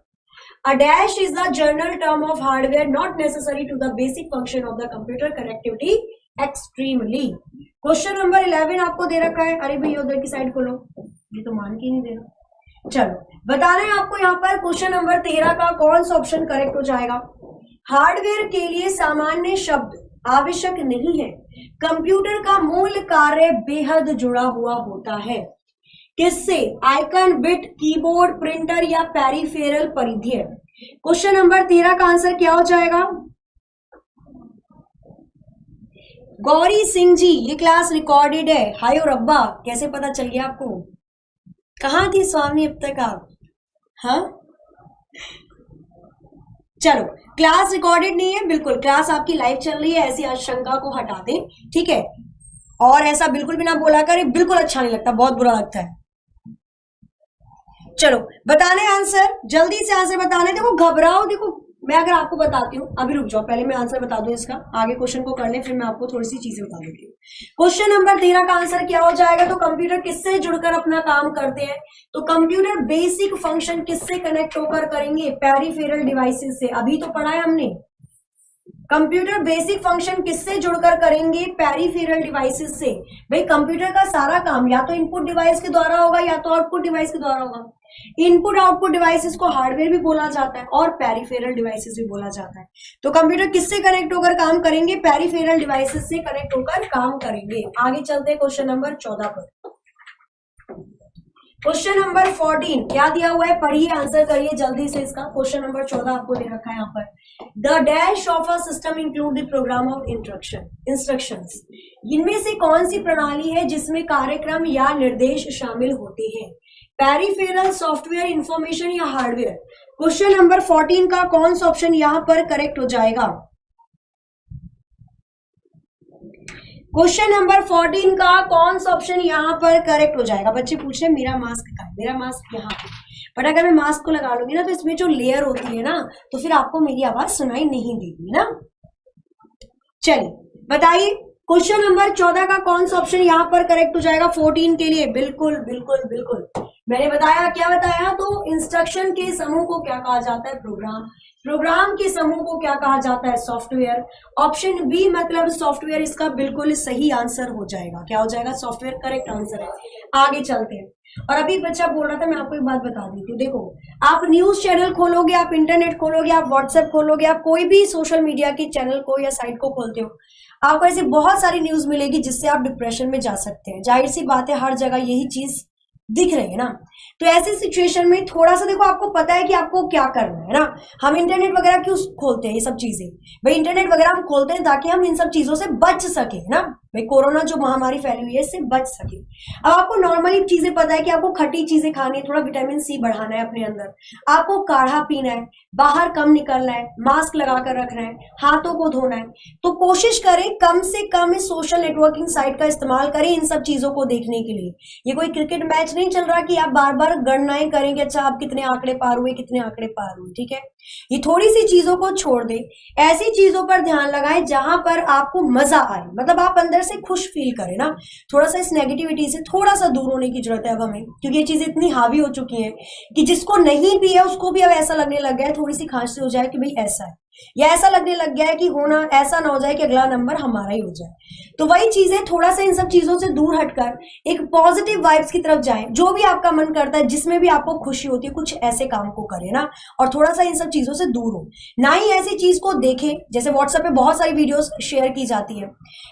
A dash is the general term of hardware not necessary to the basic function of the computer connectivity extremely। Question number 11 आपको दे रखा है। अरे भैया उधर की साइड खोलो, ये तो मान के नहीं दे रहा। चलो, बताना है आपको यहाँ पर क्वेश्चन नंबर 13 का कौन सा ऑप्शन करेक्ट हो जाएगा? हार्डवेयर के लिए सामान्य शब्द आवश्यक नहीं है। कंप्यूटर का मूल कार्य बेहद जुड़ा हुआ होता है। किससे? आइकन, बिट, कीबोर्ड, प्रिंटर या पेरिफेरल परिधीय। क्वेश्चन नंबर 13 का आंसर क्या हो जाएगा? गौरी सिंह जी, ये क्लास रिकॉर्डेड है। हाय और अब्बा, कैसे पता चल गया आपको? कहाँ थी स्वामी अब तक आप? हाँ, चलो, क्लास रिकॉर्डेड नहीं है, बिल्कुल क्लास आपकी लाइव चल रही है, ऐसी आशंका को हटा दें, ठीक है? और ऐसा बिल्कुल भी ना बोला करें, बिल्कुल अच्छा नहीं लगता, बहुत बुरा लगता है। चलो, बताने आंसर, जल्दी से आंसर बताने। देखो घबराओ, देखो मैं अगर आपको बताती हूँ, अभी रुक जाओ, पहले मैं आंसर बता दूं इसका, आगे क्वेश्चन को कर ले, फिर मैं आपको थोड़ी सी चीजें बता दूंगी। क्वेश्चन नंबर 13 का आंसर क्या हो जाएगा? तो कंप्यूटर किससे जुड़कर अपना काम करते हैं? तो कंप्यूटर बेसिक फंक्शन किससे कनेक्ट होकर करेंगे? पेरिफेरल डिवाइसेस से। अभी तो पढ़ा है हमने, कंप्यूटर बेसिक फंक्शन किससे जुड़कर करेंगे? पेरिफेरल डिवाइसेस से। भाई, कंप्यूटर का सारा काम या तो इनपुट डिवाइस के द्वारा होगा या तो आउटपुट डिवाइस के द्वारा होगा। इनपुट आउटपुट डिवाइसेस को हार्डवेयर भी बोला जाता है और पेरिफेरल डिवाइसेस भी बोला जाता है। तो कंप्यूटर किससे कनेक्ट होकर काम करेंगे? पेरिफेरल डिवाइसेस से कनेक्ट होकर काम करेंगे। आगे चलते हैं क्वेश्चन नंबर 14 पर। क्वेश्चन नंबर 14 क्या दिया हुआ है? पढ़िए, आंसर करिए जल्दी से इसका। क्वेश्चन नंबर 14 आपको दे रखा है यहाँ पर। The dash of a system include the program of instructions. इनमें से कौन सी प्रणाली है जिसमें कार्यक्रम या निर्देश शामिल होते हैं? पेरिफेरल, सॉफ्टवेयर, इंफॉर्मेशन या हार्डवेयर। क्वेश्चन नंबर 14 का कौन सा ऑप्शन यहाँ पर करेक्ट हो जाएगा? क्वेश्चन नंबर 14 का कौन सा ऑप्शन यहाँ पर करेक्ट हो जाएगा? बच्चे पूछ रहे हैं मेरा मास्क कहाँ है? मेरा मास्क यहाँ पे। बट अगर मैं मास्क को लगा लूंगी ना, तो इसमें जो लेयर होती है ना, तो फिर आपको मेरी आवाज सुनाई नहीं देगी ना। चलिए बताइए, क्वेश्चन नंबर 14 का कौन सा ऑप्शन यहाँ पर करेक्ट हो जाएगा 14 के लिए? बिल्कुल बिल्कुल बिल्कुल, मैंने बताया, क्या बताया? तो इंस्ट्रक्शन के समूह को क्या कहा जाता है? प्रोग्राम। प्रोग्राम के समूह को क्या कहा जाता है? सॉफ्टवेयर। ऑप्शन बी मतलब सॉफ्टवेयर इसका बिल्कुल सही आंसर हो जाएगा। क्या हो जाएगा? सॉफ्टवेयर करेक्ट आंसर है। आगे चलते हैं। और अभी बच्चा बोल रहा था, मैं आपको एक बात बता देती हूँ। देखो, आप न्यूज चैनल खोलोगे, आप इंटरनेट खोलोगे, आप व्हाट्सएप खोलोगे, आप कोई भी सोशल मीडिया के चैनल को या साइट को खोलते हो, आपको ऐसी बहुत सारी न्यूज मिलेगी जिससे आप डिप्रेशन में जा सकते हैं। जाहिर सी बात है, हर जगह यही चीज दिख रही है ना। तो ऐसी सिचुएशन में थोड़ा सा देखो, आपको पता है कि आपको क्या करना है ना। हम इंटरनेट वगैरह क्यों खोलते हैं? ये सब चीजें भाई, इंटरनेट वगैरह हम खोलते हैं ताकि हम इन सब चीजों से बच सके ना भाई। कोरोना जो महामारी फैली हुई है, इससे बच सके। अब आपको नॉर्मली चीजें पता है कि आपको खट्टी चीजें खानी है, थोड़ा विटामिन सी बढ़ाना है अपने अंदर, आपको काढ़ा पीना है, बाहर कम निकलना है, मास्क लगाकर रखना है, हाथों को धोना है। तो कोशिश करें कम से कम इस सोशल नेटवर्किंग साइट का इस्तेमाल करें इन सब चीजों को देखने के लिए। ये कोई क्रिकेट मैच नहीं चल रहा कि आप बार बार गणनाएं करेंगे, अच्छा आप कितने आंकड़े पार हुए, कितने आंकड़े पार हुए। ठीक है, ये थोड़ी सी चीजों को छोड़ दे, ऐसी चीजों पर ध्यान लगाएं जहां पर आपको मजा आए, मतलब आप अंदर से खुश फील करें ना। थोड़ा सा इस नेगेटिविटी से थोड़ा सा दूर होने की जरूरत है अब हमें, क्योंकि ये चीजें इतनी हावी हो चुकी हैं कि जिसको नहीं भी है उसको भी अब ऐसा लगने लग गया है, थोड़ी सी खांसी हो जाए कि भाई ऐसा है, या ऐसा लगने लग गया है कि होना ऐसा ना हो जाए कि अगला नंबर हमारा ही हो जाए। तो वही चीजें, थोड़ा सा इन सब चीजों से दूर हटकर एक पॉजिटिव वाइब्स की तरफ जाएं। जो भी आपका मन करता है, जिसमें भी आपको खुशी होती है, कुछ ऐसे काम को करें ना, और थोड़ा सा इन सब चीजों से दूर हो ना। ही ऐसी चीज को देखें, जैसे व्हाट्सएप पे बहुत सारी वीडियोस शेयर की जाती है,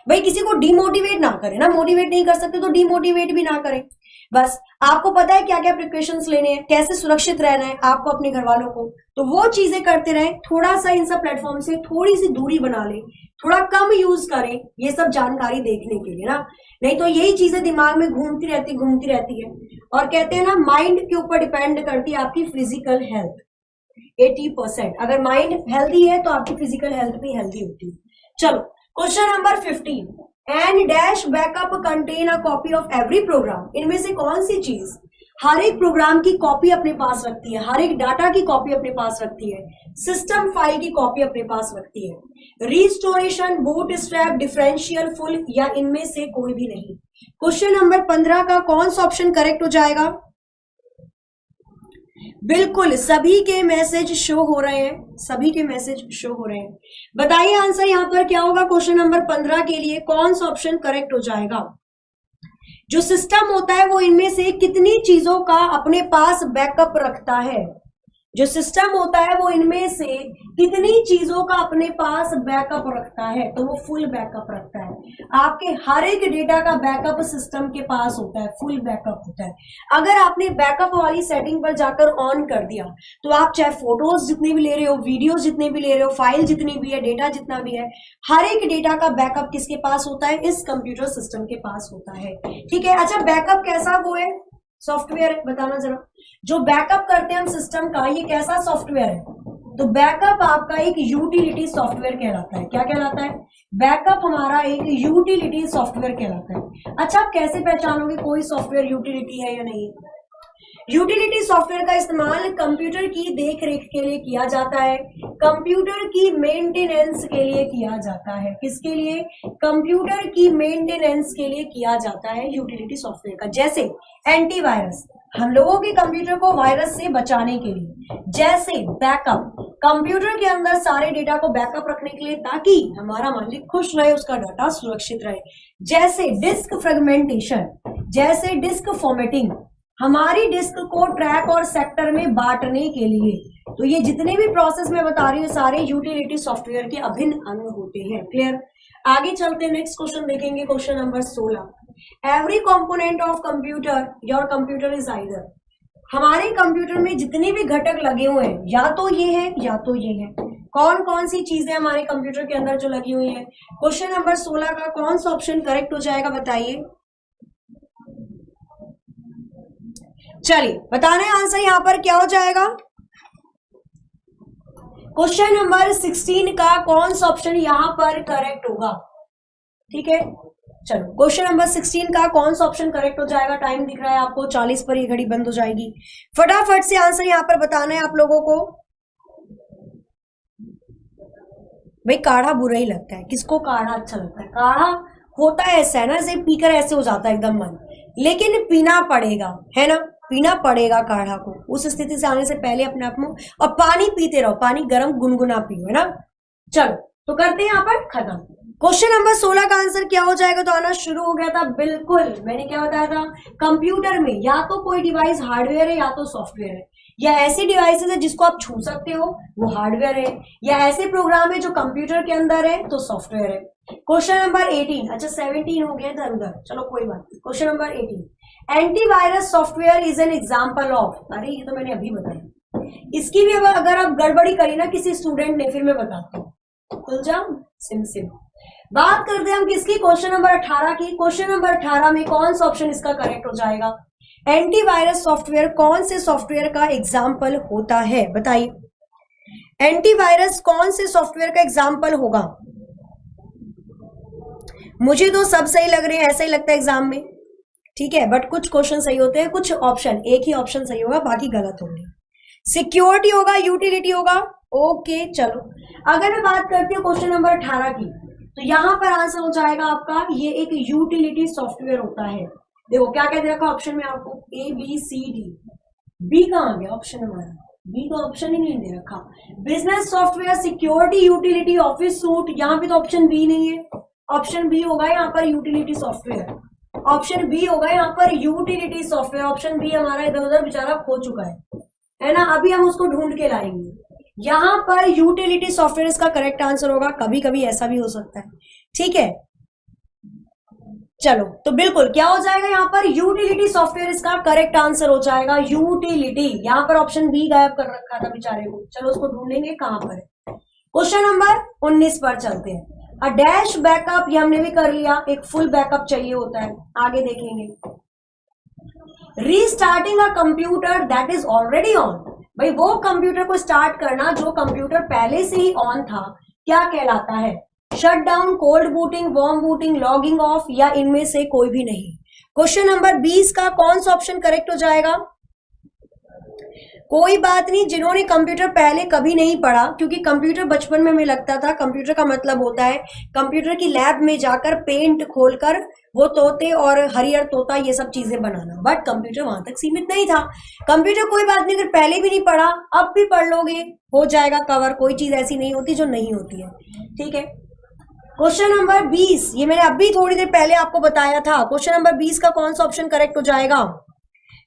भाई किसी को डिमोटिवेट ना करें ना। मोटिवेट नहीं कर सकते तो डिमोटिवेट भी ना करें। बस आपको पता है क्या क्या प्रिकॉशंस लेने हैं, कैसे सुरक्षित रहना है आपको, अपने घर वालों को, तो वो चीजें करते रहें। थोड़ा सा इन सब प्लेटफॉर्म से थोड़ी सी दूरी बना लें, थोड़ा कम यूज करें ये सब जानकारी देखने के लिए ना। नहीं तो यही चीजें दिमाग में घूमती रहती है। और कहते हैं ना, माइंड के ऊपर डिपेंड करती है आपकी फिजिकल हेल्थ 80%। अगर माइंड हेल्दी है तो आपकी फिजिकल हेल्थ भी हेल्दी होती है। चलो, question number 15, and dash backup contain a copy of every programme. इनमें से कौन सी चीज हर एक प्रोग्राम की कॉपी अपने पास रखती है, हर एक डाटा की कॉपी अपने पास रखती है, सिस्टम फाइल की कॉपी अपने पास रखती है? Restoration, boot strap, differential, full, या इनमें से कोई भी नहीं? क्वेश्चन नंबर 15 का कौन सा ऑप्शन करेक्ट हो जाएगा? बिल्कुल, सभी के मैसेज शो हो रहे हैं, सभी के मैसेज शो हो रहे हैं। बताइए आंसर यहां पर क्या होगा क्वेश्चन नंबर 15 के लिए? कौन सा ऑप्शन करेक्ट हो जाएगा? जो सिस्टम होता है वो इनमें से कितनी चीजों का अपने पास बैकअप रखता है? जो सिस्टम होता है वो इनमें से कितनी चीजों का अपने पास बैकअप रखता है? तो वो फुल बैकअप रखता है। आपके हर एक डेटा का बैकअप सिस्टम के पास होता है, फुल बैकअप होता है। अगर आपने बैकअप वाली सेटिंग पर जाकर ऑन कर दिया तो आप चाहे फोटोज जितनी भी ले रहे हो, वीडियोज जितने भी ले रहे हो, फाइल जितनी भी है, डेटा जितना भी है, हर एक डेटा का बैकअप किसके पास होता है? इस कंप्यूटर सिस्टम के पास होता है। ठीक है, अच्छा बैकअप कैसा वो है? सॉफ्टवेयर है, बताना जरा। जो बैकअप करते हैं हम सिस्टम का, ये कैसा सॉफ्टवेयर है? तो बैकअप आपका एक यूटिलिटी सॉफ्टवेयर कहलाता है। क्या कहलाता है? बैकअप हमारा एक यूटिलिटी सॉफ्टवेयर कहलाता है। अच्छा, आप कैसे पहचानोगे कोई सॉफ्टवेयर यूटिलिटी है या नहीं? यूटिलिटी सॉफ्टवेयर का इस्तेमाल कंप्यूटर की देख रेख के लिए किया जाता है, कंप्यूटर की मेंटेनेंस के लिए किया जाता है। किसके लिए? कंप्यूटर की मेंटेनेंस के लिए किया जाता है यूटिलिटी सॉफ्टवेयर का। जैसे एंटीवायरस, हम लोगों के कंप्यूटर को वायरस से बचाने के लिए। जैसे बैकअप, कंप्यूटर के अंदर सारे डेटा को बैकअप रखने के लिए ताकि हमारा मालिक खुश रहे, उसका डाटा सुरक्षित रहे। जैसे डिस्क फ्रेगमेंटेशन, जैसे डिस्क फॉर्मेटिंग, हमारी डिस्क को ट्रैक और सेक्टर में बांटने के लिए। तो ये जितने भी प्रोसेस मैं बता रही हूँ सारे यूटिलिटी सॉफ्टवेयर के अभिन्न अंग होते हैं। क्लियर? आगे चलते हैं, नेक्स्ट क्वेश्चन देखेंगे, question number 16। Every component of computer, your computer is either. हमारे कंप्यूटर में जितने भी घटक लगे हुए हैं, या तो ये है या तो ये है। कौन कौन सी चीजें हमारे कंप्यूटर के अंदर जो लगी हुई है? क्वेश्चन नंबर 16 का कौन सा ऑप्शन करेक्ट हो जाएगा, बताइए। चलिए बताने आंसर यहां पर क्या हो जाएगा? क्वेश्चन नंबर 16 का कौन सा ऑप्शन यहां पर करेक्ट होगा? ठीक है, चलो क्वेश्चन नंबर 16 का कौन सा ऑप्शन करेक्ट हो जाएगा? टाइम दिख रहा है आपको 40 पर, ये घड़ी बंद हो जाएगी। फटाफट से आंसर यहां पर बताना है आप लोगों को। भाई काढ़ा बुरा ही लगता है, किसको काढ़ा अच्छा लगता है? काढ़ा होता है ऐसा है ना, जैसे पीकर ऐसे हो जाता है एकदम मन, लेकिन पीना पड़ेगा, है ना, पीना पड़ेगा काढ़ा को। उस स्थिति से आने से पहले अपने आप में, और पानी पीते रहो, पानी गर्म गुनगुना पियो, है ना। चलो तो करते हैं यहाँ पर खत्म। क्वेश्चन नंबर 16 का आंसर क्या हो जाएगा, तो आना शुरू हो गया था। बिल्कुल मैंने क्या बताया था, कंप्यूटर में या तो कोई डिवाइस हार्डवेयर है या तो सॉफ्टवेयर है, या ऐसे डिवाइसेस है जिसको आप छू सकते हो वो हार्डवेयर है, या ऐसे प्रोग्राम है जो कंप्यूटर के अंदर है तो सॉफ्टवेयर है। क्वेश्चन नंबर 18, अच्छा 17 हो गया इधर उधर, चलो कोई बात नहीं। Question number 18, antivirus software is an example of, अरे ये तो मैंने अभी बताया, इसकी भी अगर आप गड़बड़ी करी ना किसी स्टूडेंट ने, फिर मैं बताता हूँ, खुल जाओ सिम। बात करते हैं हम किसकी, क्वेश्चन नंबर 18 की। क्वेश्चन नंबर 18 में कौन सा ऑप्शन इसका करेक्ट हो जाएगा, एंटीवायरस सॉफ्टवेयर कौन से सॉफ्टवेयर का एग्जाम्पल होता है, बताइए। एंटीवायरस कौन से सॉफ्टवेयर का एग्जाम्पल होगा, मुझे तो सब सही लग रहे हैं, ऐसा ही लगता है एग्जाम में, ठीक है, बट कुछ क्वेश्चन सही होते हैं, कुछ ऑप्शन, एक ही ऑप्शन सही होगा, बाकी गलत होंगे। सिक्योरिटी होगा, यूटिलिटी होगा, ओके चलो। अगर मैं बात करती हूँ क्वेश्चन नंबर 18 की, तो यहां पर आंसर हो जाएगा आपका, ये एक यूटिलिटी सॉफ्टवेयर होता है। देखो क्या क्या दे रखा ऑप्शन में आपको, A B C D, B कहां गया ऑप्शन नंबर, बी तो ऑप्शन ही नहीं दे रखा। Business software, security, utility, office suite, यहाँ पे तो ऑप्शन बी नहीं है, ऑप्शन बी होगा यहाँ पर यूटिलिटी सॉफ्टवेयर, ऑप्शन बी होगा यहाँ पर यूटिलिटी सॉफ्टवेयर। ऑप्शन बी हमारा इधर उधर बेचारा खो चुका है ना, अभी हम उसको ढूंढ के लाएंगे। यहां पर यूटिलिटी सॉफ्टवेयर इसका करेक्ट आंसर होगा, कभी कभी ऐसा भी हो सकता है, ठीक है। चलो तो बिल्कुल क्या हो जाएगा यहाँ पर, यूटिलिटी सॉफ्टवेयर इसका करेक्ट आंसर हो जाएगा, यूटिलिटी। यहाँ पर ऑप्शन बी गायब कर रखा था बेचारे को, चलो उसको ढूंढेंगे कहां पर है। क्वेश्चन नंबर 19 पर चलते हैं। अ डैश बैकअप, ये हमने भी कर लिया, एक फुल बैकअप चाहिए होता है, आगे देखेंगे। Restarting a computer that is already on, भाई वो कंप्यूटर को स्टार्ट करना जो कंप्यूटर पहले से ही ऑन था, क्या कहलाता है, shut down, cold booting, warm booting, logging off, या इनमें से कोई भी नहीं। क्वेश्चन नंबर 20 का कौन सा ऑप्शन करेक्ट हो जाएगा, कोई बात नहीं, जिन्होंने कंप्यूटर पहले कभी नहीं पढ़ा, क्योंकि कंप्यूटर बचपन में हमें लगता था कंप्यूटर का मतलब होता है कंप्यूटर की लैब में जाकर पेंट खोलकर वो तोते और हरियर तोता ये सब चीजें बनाना, बट कंप्यूटर वहां तक सीमित नहीं था। कंप्यूटर कोई बात नहीं, अगर पहले भी नहीं पढ़ा अब भी पढ़ लोगे, हो जाएगा कवर, कोई चीज ऐसी नहीं होती जो नहीं होती है, ठीक है। क्वेश्चन नंबर 20, ये मैंने अभी थोड़ी देर पहले आपको बताया था। क्वेश्चन नंबर 20 का कौन सा ऑप्शन करेक्ट हो जाएगा,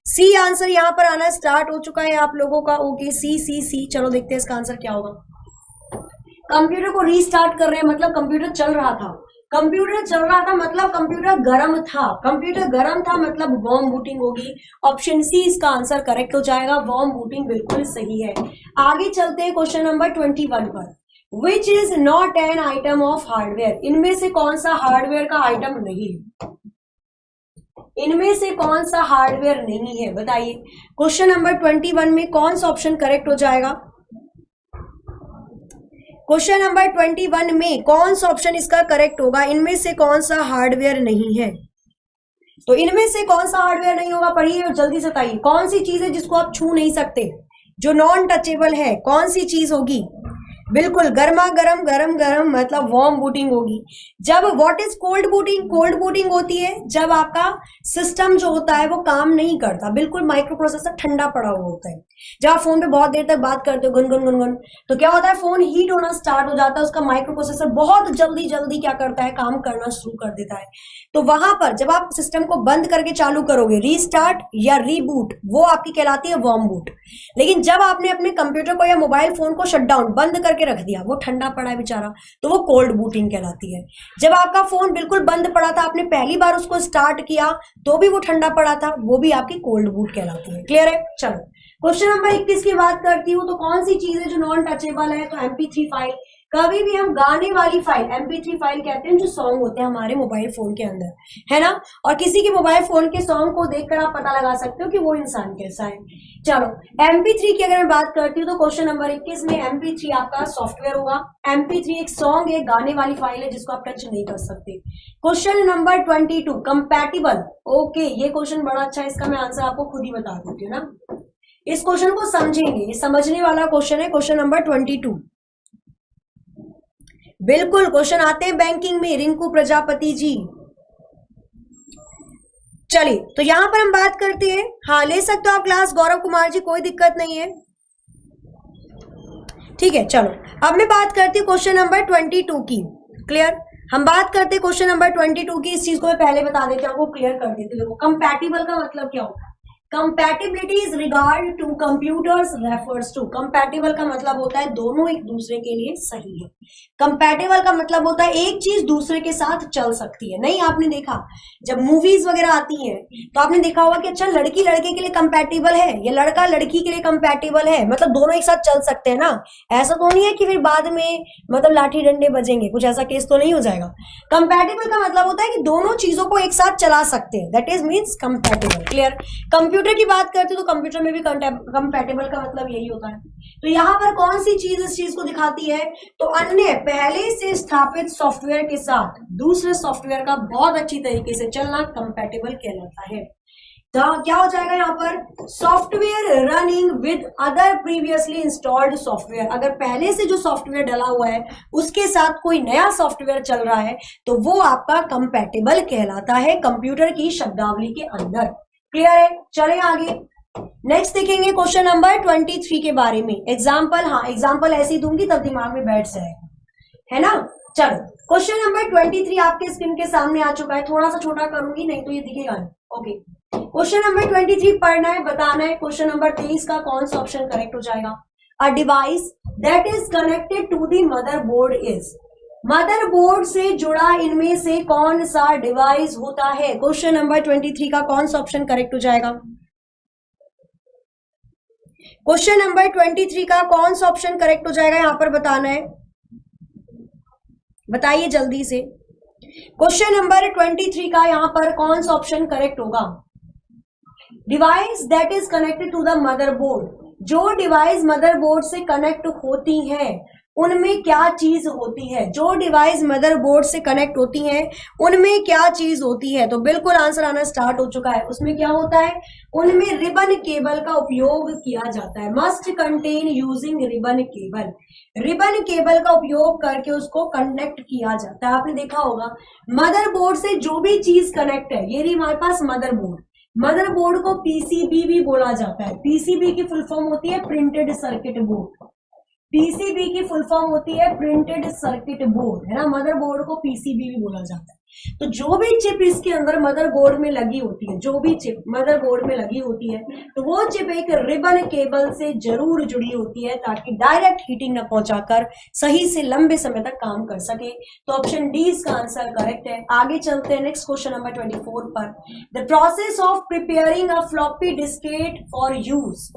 सी आंसर यहाँ पर आना स्टार्ट हो चुका है आप लोगों का, ओके सी सी सी। चलो देखते हैं इसका आंसर क्या होगा। कंप्यूटर को रीस्टार्ट कर रहे हैं मतलब कंप्यूटर चल रहा था, कंप्यूटर चल रहा था मतलब कंप्यूटर गर्म था, कंप्यूटर गर्म था मतलब वार्म बूटिंग होगी। ऑप्शन सी इसका आंसर करेक्ट हो जाएगा, वार्म बूटिंग बिल्कुल सही है। आगे चलते हैं क्वेश्चन नंबर 21 पर। Which is not an item of hardware, इनमें से कौन सा हार्डवेयर का आइटम नहीं है, इनमें से कौन सा हार्डवेयर नहीं है, बताइए। क्वेश्चन नंबर 21 में कौन सा ऑप्शन करेक्ट हो जाएगा, क्वेश्चन नंबर 21 में कौन सा ऑप्शन इसका करेक्ट होगा, इनमें से कौन सा हार्डवेयर नहीं है। तो इनमें से कौन सा हार्डवेयर नहीं होगा, पढ़िए और जल्दी से बताइए, कौन सी चीज है जिसको आप छू नहीं सकते, जो नॉन टचेबल है, कौन सी चीज होगी, बिल्कुल गर्मा गरम, गरम गरम मतलब वार्म बूटिंग होगी। जब what is cold booting, cold booting होती है जब आपका सिस्टम जो होता है वो काम नहीं करता, बिल्कुल माइक्रो प्रोसेसर ठंडा पड़ा हुआ होता है। जब आप फोन पे बहुत देर तक बात करते हो गुनगुन गुनगुन, तो क्या होता है, फोन हीट होना स्टार्ट हो जाता है, उसका माइक्रो प्रोसेसर बहुत जल्दी जल्दी क्या करता है, काम करना शुरू कर देता है। तो वहां पर जब आप सिस्टम को बंद करके चालू करोगे, रीस्टार्ट या रीबूट, वो आपकी कहलाती है वार्म बूट। लेकिन जब आपने अपने कंप्यूटर को या मोबाइल फोन को शटडाउन बंद करके रख दिया, वो ठंडा पड़ा है बेचारा, तो वो कोल्ड बूटिंग कहलाती है। जब आपका फोन बिल्कुल बंद पड़ा था, आपने पहली बार उसको स्टार्ट किया तो भी वो ठंडा पड़ा था, वो भी आपकी कोल्ड बूट कहलाती है। क्लियर है। चलो क्वेश्चन नंबर 21 की बात करती हूँ, तो कौन सी चीज है जो नॉन टचेबल है, तो MP3 फाइल। कभी भी हम गाने वाली फाइल, MP3 फाइल कहते हैं जो सॉन्ग होते हैं हमारे मोबाइल फोन के अंदर, है ना, और किसी के मोबाइल फोन के सॉन्ग को देखकर आप पता लगा सकते हो कि वो इंसान कैसा है। चलो MP3 की अगर मैं बात करती हूँ, तो क्वेश्चन नंबर 21 में MP3 आपका सॉफ्टवेयर होगा। MP3 एक सॉन्ग है, गाने वाली फाइल है जिसको आप टच नहीं कर सकते। क्वेश्चन नंबर 22 कंपैटिबल, ओके ये क्वेश्चन बड़ा अच्छा है, इसका मैं आंसर आपको खुद ही बता देती हूँ ना। इस क्वेश्चन को समझेंगे, ये समझने वाला क्वेश्चन है। क्वेश्चन नंबर 22 बिल्कुल क्वेश्चन आते हैं बैंकिंग में, रिंकू प्रजापति जी चलिए, तो यहां पर हम बात करते हैं। हाँ, ले सकते हो आप क्लास गौरव कुमार जी, कोई दिक्कत नहीं है। ठीक है, चलो अब मैं बात करती हूँ क्वेश्चन नंबर 22 की। क्लियर, हम बात करते हैं क्वेश्चन नंबर 22 की। इस चीज को मैं पहले बता देती हूँ, आपको क्लियर कर देती हूँ। देखो, कंपैटिबल का मतलब क्या होता है? Compatibility is regard to computers refers to. Compatible का मतलब होता है दोनों एक दूसरे के लिए सही है। कंपैटिबल का मतलब होता है एक चीज दूसरे के साथ चल सकती है। नहीं, आपने देखा जब मूवीज वगैरह आती हैं तो आपने देखा होगा कि अच्छा, लड़की लड़के के लिए कंपैटिबल है, या लड़का लड़की के लिए कंपैटिबल है, मतलब दोनों एक साथ चल सकते हैं ना। ऐसा तो नहीं है कि फिर बाद में मतलब लाठी डंडे बजेंगे, कुछ ऐसा केस तो नहीं हो जाएगा। कंपैटिबल का मतलब होता है कि दोनों चीजों को एक साथ चला सकते हैं, that is means compatible. Clear. Computer की बात करते हो तो कंप्यूटर में भी कंपैटिबल का मतलब यही होता है। तो यहां पर कौन सी चीज इस चीज को दिखाती है? तो अन्य पहले से स्थापित सॉफ्टवेयर के साथ दूसरे सॉफ्टवेयर का बहुत अच्छी तरीके से चलना कंपैटिबल कहलाता है। तो क्या हो जाएगा यहाँ पर? Software running with other previously installed software. अगर पहले से जो सॉफ्टवेयर डला हुआ है उसके साथ कोई नया सॉफ्टवेयर चल रहा है तो वो आपका कंपैटिबल कहलाता है कंप्यूटर की शब्दावली के अंदर। क्लियर है? चले आगे। नेक्स्ट देखेंगे क्वेश्चन नंबर 23 के बारे में। एग्जाम्पल, हाँ एग्जाम्पल ऐसे ही दूंगी तब दिमाग में बैठ जाएगा, है ना। चलो, क्वेश्चन नंबर 23 आपके स्क्रीन के सामने आ चुका है। थोड़ा सा छोटा करूंगी, नहीं तो ये दिखेगा नहीं। ओके, क्वेश्चन नंबर 23 पढ़ना है, बताना है। क्वेश्चन नंबर 23 का कौन सा ऑप्शन करेक्ट हो जाएगा? A device that is connected to the motherboard is. Motherboard से जुड़ा इनमें से कौन सा डिवाइस होता है? क्वेश्चन नंबर 23 का कौन सा ऑप्शन करेक्ट हो जाएगा? क्वेश्चन नंबर 23 का कौन सा ऑप्शन करेक्ट हो जाएगा, यहां पर बताना है, बताइए जल्दी से। क्वेश्चन नंबर 23 का यहां पर कौन सा ऑप्शन करेक्ट होगा? Device that is connected to the motherboard. जो डिवाइस मदरबोर्ड से कनेक्ट होती है उनमें क्या चीज होती है? जो डिवाइस मदरबोर्ड से कनेक्ट होती है उनमें क्या चीज होती है? तो बिल्कुल आंसर आना स्टार्ट हो चुका है। उसमें क्या होता है? उनमें रिबन केबल का उपयोग किया जाता है। Must contain using ribbon cable. Ribbon cable का उपयोग करके उसको कनेक्ट किया जाता है। आपने देखा होगा मदरबोर्ड से जो भी चीज कनेक्ट है, ये रही हमारे पास मदरबोर्ड। मदरबोर्ड को पीसीबी भी बोला जाता है। पीसीबी की फुल फॉर्म होती है प्रिंटेड सर्किट बोर्ड। पीसीबी की फुल फॉर्म होती है प्रिंटेड सर्किट बोर्ड, है ना। मदरबोर्ड को पीसीबी भी बोला जाता है। तो जो भी चिप इसके अंदर मदरबोर्ड में लगी होती है, जो भी चिप मदरबोर्ड में लगी होती है, तो वो चिप एक रिबन केबल से जरूर जुड़ी होती है ताकि डायरेक्ट हीटिंग न पहुंचाकर सही से लंबे समय तक काम कर सके। तो ऑप्शन डी इसका आंसर करेक्ट है। आगे चलते हैं नेक्स्ट क्वेश्चन नंबर 24 पर। The process of preparing a floppy Diskit for use.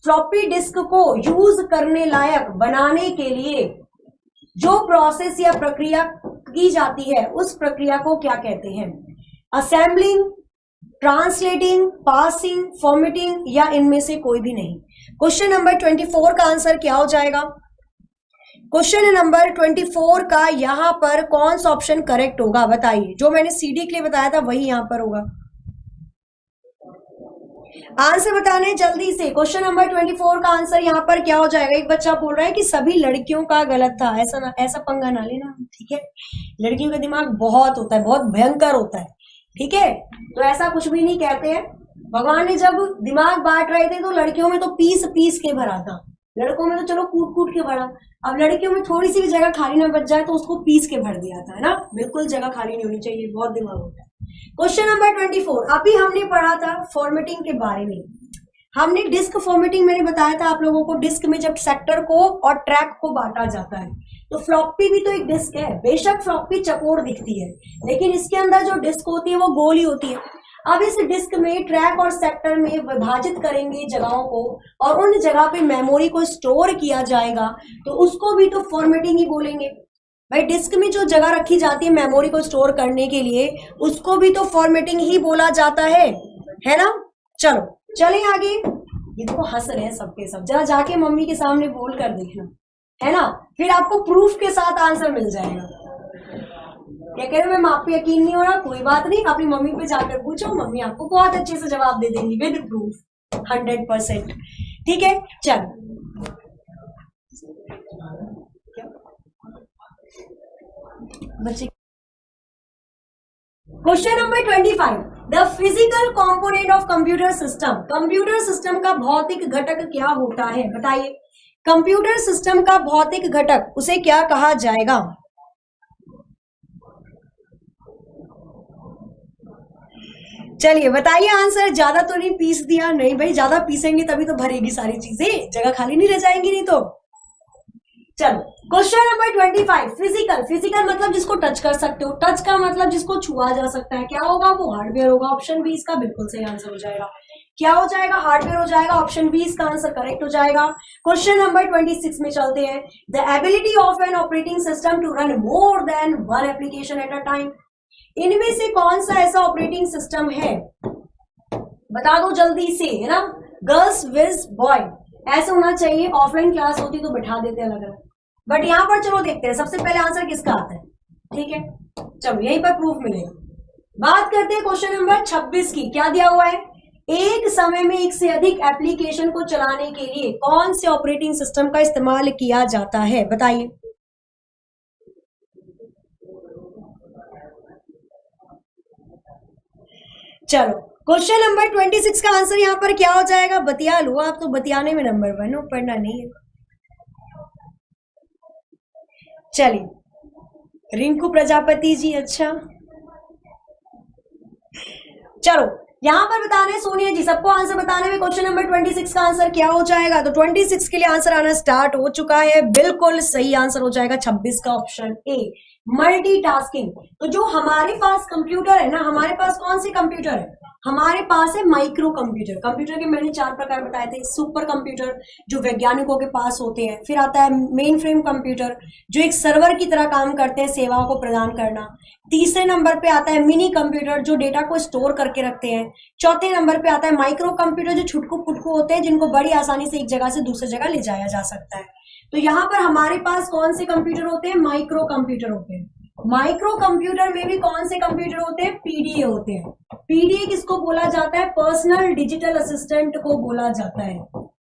Floppy disk को यूज करने लायक बनाने के लिए जो प्रोसेस या प्रक्रिया की जाती है उस प्रक्रिया को क्या कहते हैं? असेंबलिंग, ट्रांसलेटिंग, पासिंग, फॉर्मेटिंग, या इनमें से कोई भी नहीं। क्वेश्चन नंबर 24 का आंसर क्या हो जाएगा? क्वेश्चन नंबर 24 का यहां पर कौन सा ऑप्शन करेक्ट होगा बताइए। जो मैंने सीडी के लिए बताया था वही यहां पर होगा। आंसर बताने जल्दी से। क्वेश्चन नंबर 24 का आंसर यहाँ पर क्या हो जाएगा? एक बच्चा बोल रहा है कि सभी लड़कियों का गलत था। ऐसा पंगा ना लेना, ठीक है। लड़कियों का दिमाग बहुत होता है, बहुत भयंकर होता है, ठीक है। तो ऐसा कुछ भी नहीं कहते हैं। भगवान ने जब दिमाग बांट रहे थे तो लड़कियों में तो पीस पीस के भरा था, लड़कों में तो चलो कूट कूट के भरा। अब लड़कियों में थोड़ी सी भी जगह खाली ना बच जाए तो उसको पीस के भर दिया था, है ना। बिल्कुल जगह खाली नहीं होनी चाहिए, बहुत दिमाग होता है। क्वेश्चन नंबर 24 अभी हमने पढ़ा था फॉर्मेटिंग के बारे में। हमने डिस्क फॉर्मेटिंग मैंने बताया था आप लोगों को। डिस्क में जब सेक्टर को और ट्रैक को बांटा जाता है तो फ्लॉपी भी तो एक डिस्क है। बेशक फ्लॉपी चकोर दिखती है लेकिन इसके अंदर जो डिस्क होती है वो गोल ही होती है। अब इस डिस्क में ट्रैक और सेक्टर में विभाजित करेंगे जगहों को और उन जगह पे मेमोरी को स्टोर किया जाएगा तो उसको भी तो फॉर्मेटिंग ही बोलेंगे। भाई डिस्क में जो जगह रखी जाती है मेमोरी को स्टोर करने के लिए उसको भी तो फॉर्मेटिंग ही बोला जाता है ना। चलो चले आगे। ये देखो हंस रहे हैं सबके सब, जरा जाके मम्मी के सामने बोल कर देखना, है ना। फिर आपको प्रूफ के साथ आंसर मिल जाएगा। क्या कह रहे हो मैम आप पे यकीन नहीं हो रहा? कोई बात नहीं, अपनी मम्मी पे जाकर पूछो, मम्मी आपको बहुत अच्छे से जवाब दे देंगी विद प्रूफ 100%। ठीक है, चलो बच्चे question number 25, the physical component of computer system. Computer system का भौतिक घटक क्या होता है, बताइए। कंप्यूटर सिस्टम का भौतिक घटक उसे क्या कहा जाएगा? चलिए बताइए आंसर। ज्यादा तो नहीं पीस दिया? नहीं भाई, ज्यादा पीसेंगे तभी तो भरेगी सारी चीजें, जगह खाली नहीं रह जाएंगी नहीं तो। चलो क्वेश्चन नंबर 25, फिजिकल। फिजिकल मतलब जिसको टच कर सकते हो, टच का मतलब जिसको छुआ जा सकता है, क्या होगा वो? हार्डवेयर होगा। ऑप्शन बी इसका बिल्कुल सही आंसर हो जाएगा। क्या हो जाएगा? हार्डवेयर हो जाएगा। ऑप्शन बी इसका आंसर करेक्ट हो जाएगा। क्वेश्चन नंबर 26 में चलते हैं। The ability of an operating system to run more than one application at a time. इनमें से कौन सा ऐसा ऑपरेटिंग सिस्टम है, बता दो जल्दी से, है ना। गर्ल्स विज बॉय ऐसे होना चाहिए। ऑफलाइन क्लास होती तो बैठा देते अलग अलग, बट यहां पर चलो देखते हैं सबसे पहले आंसर किसका आता है। ठीक है, चलो यहीं पर प्रूफ मिलेगा। बात करते हैं क्वेश्चन नंबर 26 की। क्या दिया हुआ है? एक समय में एक से अधिक एप्लीकेशन को चलाने के लिए कौन से ऑपरेटिंग सिस्टम का इस्तेमाल किया जाता है, बताइए। चलो क्वेश्चन नंबर 26 का आंसर यहां पर क्या हो जाएगा? बतिया लो, आप तो बतियाने में नंबर 1 हो, पढ़ना नहीं है। चलिए रिंकू प्रजापति जी, अच्छा चलो यहां पर बताने सोनिया जी, सबको आंसर बताने में क्वेश्चन नंबर 26 का आंसर क्या हो जाएगा? तो 26 के लिए आंसर आना स्टार्ट हो चुका है। बिल्कुल सही आंसर हो जाएगा 26 का, ऑप्शन ए, मल्टीटास्किंग। तो जो हमारे पास कंप्यूटर है ना, हमारे पास कौन से कंप्यूटर है? हमारे पास है माइक्रो कंप्यूटर। कंप्यूटर के मैंने 4 प्रकार बताए थे। सुपर कंप्यूटर जो वैज्ञानिकों के पास होते हैं, फिर आता है मेन फ्रेम कंप्यूटर जो एक सर्वर की तरह काम करते हैं, सेवाओं को प्रदान करना। तीसरे नंबर पे आता है मिनी कंप्यूटर जो डेटा को स्टोर करके रखते हैं। चौथे नंबर पे आता है माइक्रो कंप्यूटर जो छुटकू पुटकू होते हैं, जिनको बड़ी आसानी से एक जगह से दूसरी जगह ले जाया जा सकता है। तो यहाँ पर हमारे पास कौन से कंप्यूटर होते हैं? माइक्रो कंप्यूटर होते हैं। माइक्रो कंप्यूटर में भी कौन से कंप्यूटर होते हैं? पीडीए होते हैं। पीडीए किसको बोला जाता है? पर्सनल डिजिटल असिस्टेंट को बोला जाता है।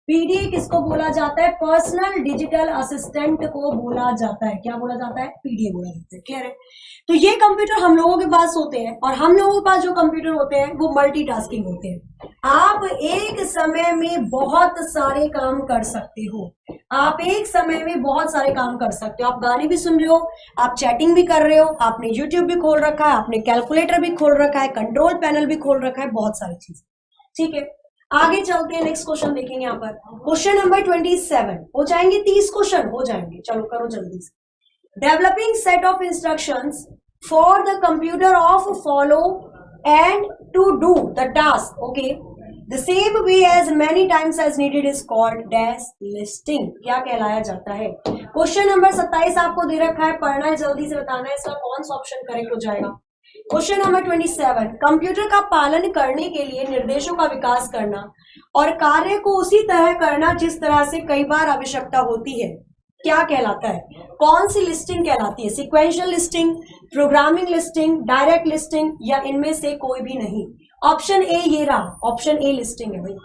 पीडीए किसको बोला जाता है? पर्सनल डिजिटल असिस्टेंट को बोला जाता है। क्या बोला जाता है? पीडीए बोला जाता है। क्लियर है? तो ये कंप्यूटर हम लोगों के पास होते हैं, और हम लोगों के पास जो कंप्यूटर होते हैं वो मल्टीटास्किंग होते हैं। आप एक समय में बहुत सारे काम कर सकते हो। आप एक समय में बहुत सारे काम कर सकते हो। आप गाने भी सुन रहे हो, आप चैटिंग भी कर रहे हो, आपने यूट्यूब भी खोल रखा है, आपने कैलकुलेटर भी खोल रखा है, कंट्रोल पैनल भी खोल रखा है, बहुत सारी चीज। ठीक है, आगे चलते हैं, नेक्स्ट क्वेश्चन देखेंगे। यहाँ पर क्वेश्चन नंबर 27 हो जाएंगे, 30 क्वेश्चन हो जाएंगे। चलो करो जल्दी से। Developing set of instructions for the computer of follow and to do the task okay the same way as many times as needed is called dash listing. क्या कहलाया जाता है? क्वेश्चन नंबर 27 आपको दे रखा है, पढ़ना है, जल्दी से बताना है इसका कौन सा ऑप्शन करेक्ट हो जाएगा। क्वेश्चन नंबर 27, कंप्यूटर का पालन करने के लिए निर्देशों का विकास करना और कार्य को उसी तरह करना जिस तरह से कई बार आवश्यकता होती है, क्या कहलाता है? कौन सी लिस्टिंग कहलाती है? Sequential listing, programming listing, direct listing, या इनमें से कोई भी नहीं? ऑप्शन ए ये रहा, ऑप्शन ए लिस्टिंग है भाई,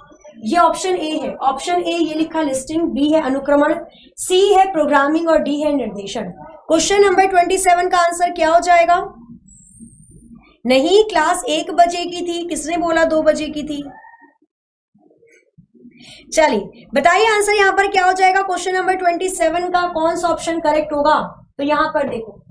ये ऑप्शन ए है। ऑप्शन ए ये लिखा लिस्टिंग, बी है अनुक्रमण, सी है प्रोग्रामिंग और डी है निर्देशन। क्वेश्चन नंबर 27 का आंसर क्या हो जाएगा? नहीं, क्लास 1 बजे की थी, किसने बोला 2 बजे की थी? चलिए बताइए आंसर यहाँ पर क्या हो जाएगा। क्वेश्चन नंबर 27 का कौन सा ऑप्शन करेक्ट होगा? तो यहाँ पर देखो,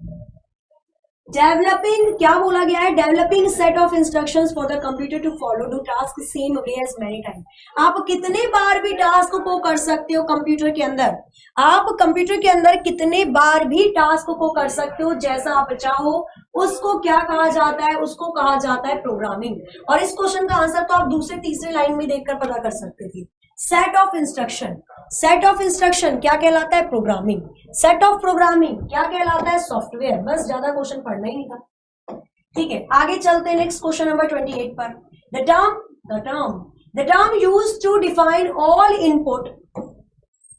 डेवलपिंग क्या बोला गया है? Developing set of instructions for the computer to follow do task same way as many time. आप कितने बार भी टास्क को कर सकते हो कंप्यूटर के अंदर। आप कंप्यूटर के अंदर कितने बार भी टास्क को कर सकते हो जैसा आप चाहो। उसको क्या कहा जाता है? उसको कहा जाता है प्रोग्रामिंग। और इस क्वेश्चन का आंसर तो आप दूसरे तीसरे लाइन में देखकर पता कर सकते थे। Set of instruction, set of instruction क्या कहलाता है? प्रोग्रामिंग। सेट ऑफ प्रोग्रामिंग क्या कहलाता है? सॉफ्टवेयर। बस ज्यादा क्वेश्चन पढ़ना ही नहीं था। ठीक है, आगे चलते हैं नेक्स्ट क्वेश्चन नंबर 28 पर। The term used to define all input,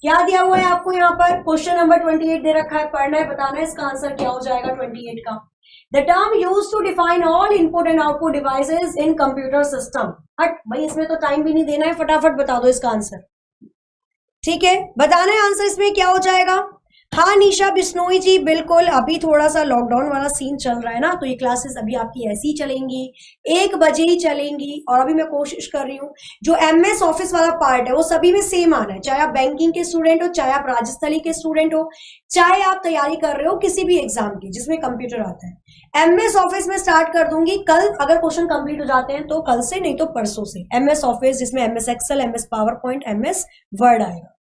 क्या दिया हुआ है आपको यहाँ पर? क्वेश्चन नंबर 28 दे रखा है, पढ़ना है, बताना है इसका आंसर क्या हो जाएगा 28 का। The term used to define all input and output devices in computer system। हट भाई, इसमें तो टाइम भी नहीं देना है, फटाफट बता दो इसका आंसर। ठीक है, बताना है आंसर इसमें क्या हो जाएगा। हाँ निशा बिश्नोई जी, बिल्कुल। अभी थोड़ा सा लॉकडाउन वाला सीन चल रहा है ना, तो ये क्लासेस अभी आपकी ऐसी ही चलेंगी, 1 बजे ही चलेंगी। और अभी मैं कोशिश कर रही हूँ जो एमएस ऑफिस वाला पार्ट है वो सभी में सेम आना है, चाहे आप बैंकिंग के स्टूडेंट हो, चाहे आप राजस्थली के स्टूडेंट हो, चाहे आप तैयारी कर रहे हो किसी भी एग्जाम की जिसमें कंप्यूटर आता है। एमएस ऑफिस में स्टार्ट कर दूंगी कल, अगर क्वेश्चन कंप्लीट हो जाते हैं तो कल से, नहीं तो परसों से। एमएस ऑफिस जिसमें MS Excel, MS PowerPoint, MS Word आएगा।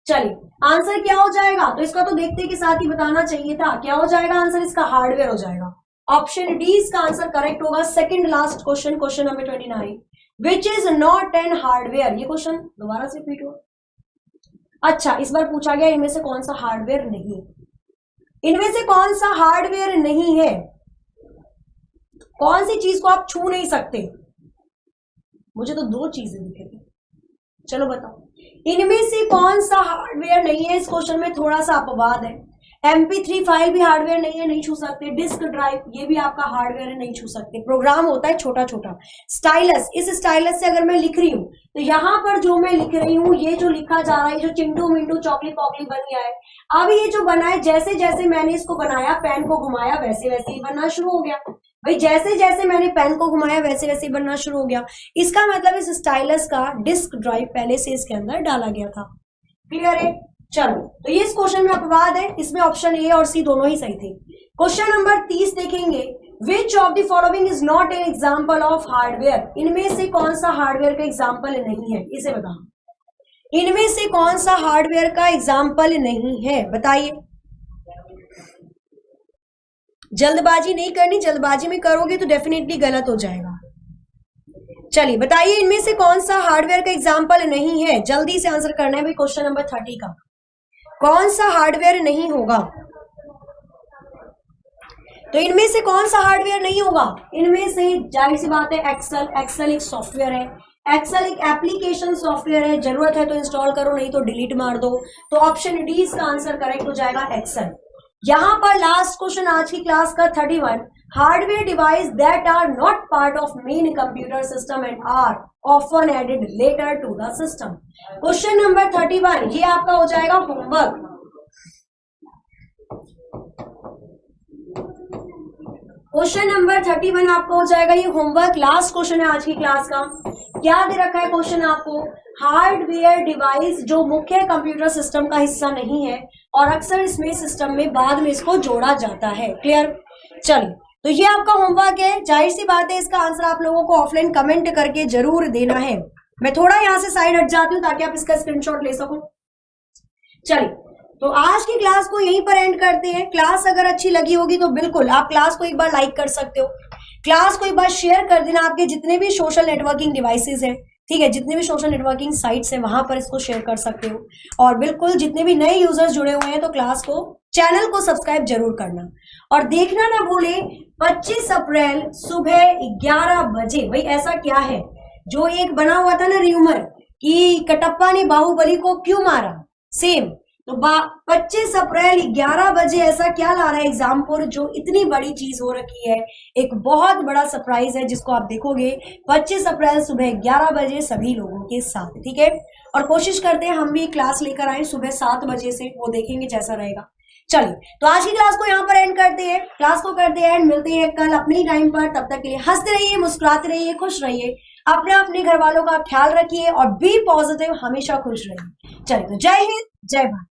चलिए आंसर क्या हो जाएगा, तो इसका तो देखते के साथ ही बताना चाहिए था। क्या हो जाएगा आंसर इसका? हार्डवेयर हो जाएगा। ऑप्शन डी इसका आंसर करेक्ट होगा। Second last question, question number 29, which is not an hardware. ये क्वेश्चन दोबारा से रिपीट हो। अच्छा, इस बार पूछा गया इनमें से कौन सा हार्डवेयर नहीं है। इनमें से कौन सा हार्डवेयर नहीं है? कौन सी चीज को आप छू नहीं सकते? मुझे तो 2 चीजें दिखे थी, चलो बताओ इनमें से कौन सा हार्डवेयर नहीं है। इस क्वेश्चन में थोड़ा सा अपवाद है। MP3 फाइल भी हार्डवेयर नहीं है, नहीं छू सकते। डिस्क ड्राइव ये भी आपका हार्डवेयर है, नहीं छू सकते। प्रोग्राम होता है छोटा छोटा। स्टाइलस, इस स्टाइलस से अगर मैं लिख रही हूँ तो यहाँ पर जो मैं लिख रही हूँ, ये जो लिखा जा रहा है, जो चिंटू मिंटू चॉकली पॉकली बन गया है। अब ये जो बना है, जैसे जैसे मैंने इसको बनाया, पेन को घुमाया, वैसे वैसे ही बनना शुरू हो गया। भाई जैसे जैसे मैंने पेन को घुमाया वैसे वैसे ही बनना शुरू हो गया। इसका मतलब इस स्टाइलस का डिस्क ड्राइव पहले से इसके अंदर डाला गया था। क्लियर है? चलो, तो ये इस क्वेश्चन में अपवाद है। इसमें ऑप्शन ए और सी दोनों ही सही थे। क्वेश्चन नंबर 30 देखेंगे, which of the following is not an example of hardware. इनमें से कौन सा हार्डवेयर का एग्जाम्पल नहीं है, इसे बताओ। इनमें से कौन सा हार्डवेयर का एग्जाम्पल नहीं है, बताइए। जल्दबाजी नहीं करनी, जल्दबाजी में करोगे तो डेफिनेटली गलत हो जाएगा। चलिए बताइए, इनमें से कौन सा हार्डवेयर का एग्जाम्पल नहीं है। जल्दी से आंसर करना है भाई क्वेश्चन नंबर 30 का। कौन सा हार्डवेयर नहीं होगा? तो इनमें से कौन सा हार्डवेयर नहीं होगा? इनमें से जाहिर सी बात है एक्सेल। एक्सेल एक सॉफ्टवेयर है, एक्सेल एक एप्लीकेशन सॉफ्टवेयर है। जरूरत है तो इंस्टॉल करो, नहीं तो डिलीट मार दो। तो ऑप्शन डी इसका आंसर करेक्ट हो जाएगा, एक्सेल। यहां पर लास्ट क्वेश्चन आज की क्लास का 31, hardware device that are not part of main computer system and are often added later to the system. Question number 31 ये आपका हो जाएगा होमवर्क। क्वेश्चन नंबर 31 आपका हो जाएगा ये होमवर्क। लास्ट क्वेश्चन है आज की क्लास का। क्या दे रखा है क्वेश्चन आपको? हार्डवेयर डिवाइस जो मुख्य कंप्यूटर सिस्टम का हिस्सा नहीं है और अक्सर इसमें सिस्टम में बाद में इसको जोड़ा जाता है। क्लियर? चलिए, तो ये आपका होमवर्क है। जाहिर सी बात है इसका आंसर आप लोगों को ऑफलाइन कमेंट करके जरूर देना है। मैं थोड़ा यहां से साइड हट जाती हूँ ताकि आप इसका स्क्रीनशॉट ले सको। चलिए, तो आज की क्लास को यहीं पर एंड करते हैं। क्लास अगर अच्छी लगी होगी तो बिल्कुल आप क्लास को एक बार लाइक कर सकते हो, क्लास को एक बार शेयर कर देना आपके जितने भी सोशल नेटवर्किंग डिवाइसेस हैं, ठीक है, जितने भी सोशल नेटवर्किंग साइट्स हैं वहां पर इसको शेयर कर सकते हो। और बिल्कुल जितने भी नए यूजर्स जुड़े हुए हैं तो क्लास को, चैनल को सब्सक्राइब जरूर करना और देखना ना भूले 25 अप्रैल सुबह 11 बजे। भाई ऐसा क्या है जो एक बना हुआ था ना र्यूमर कि कटप्पा ने बाहुबली को क्यों मारा, सेम तो 25 अप्रैल 11 बजे ऐसा क्या ला रहा है एग्जामपुर जो इतनी बड़ी चीज हो रखी है। एक बहुत बड़ा सरप्राइज है जिसको आप देखोगे 25 अप्रैल सुबह 11 बजे सभी लोगों के साथ, ठीक है। और कोशिश करते हैं हम भी क्लास लेकर आए सुबह 7 बजे से, वो देखेंगे जैसा रहेगा। चलिए, तो आज की क्लास को यहाँ पर एंड करते हैं, क्लास को करते हैं एंड, मिलते हैं कल अपने ही टाइम पर। तब तक के लिए हंसते रहिए, मुस्कुराते रहिए, खुश रहिए, अपने घर वालों का ख्याल रखिए और बी पॉजिटिव, हमेशा खुश रहिए। चलिए, तो जय हिंद, जय भारत।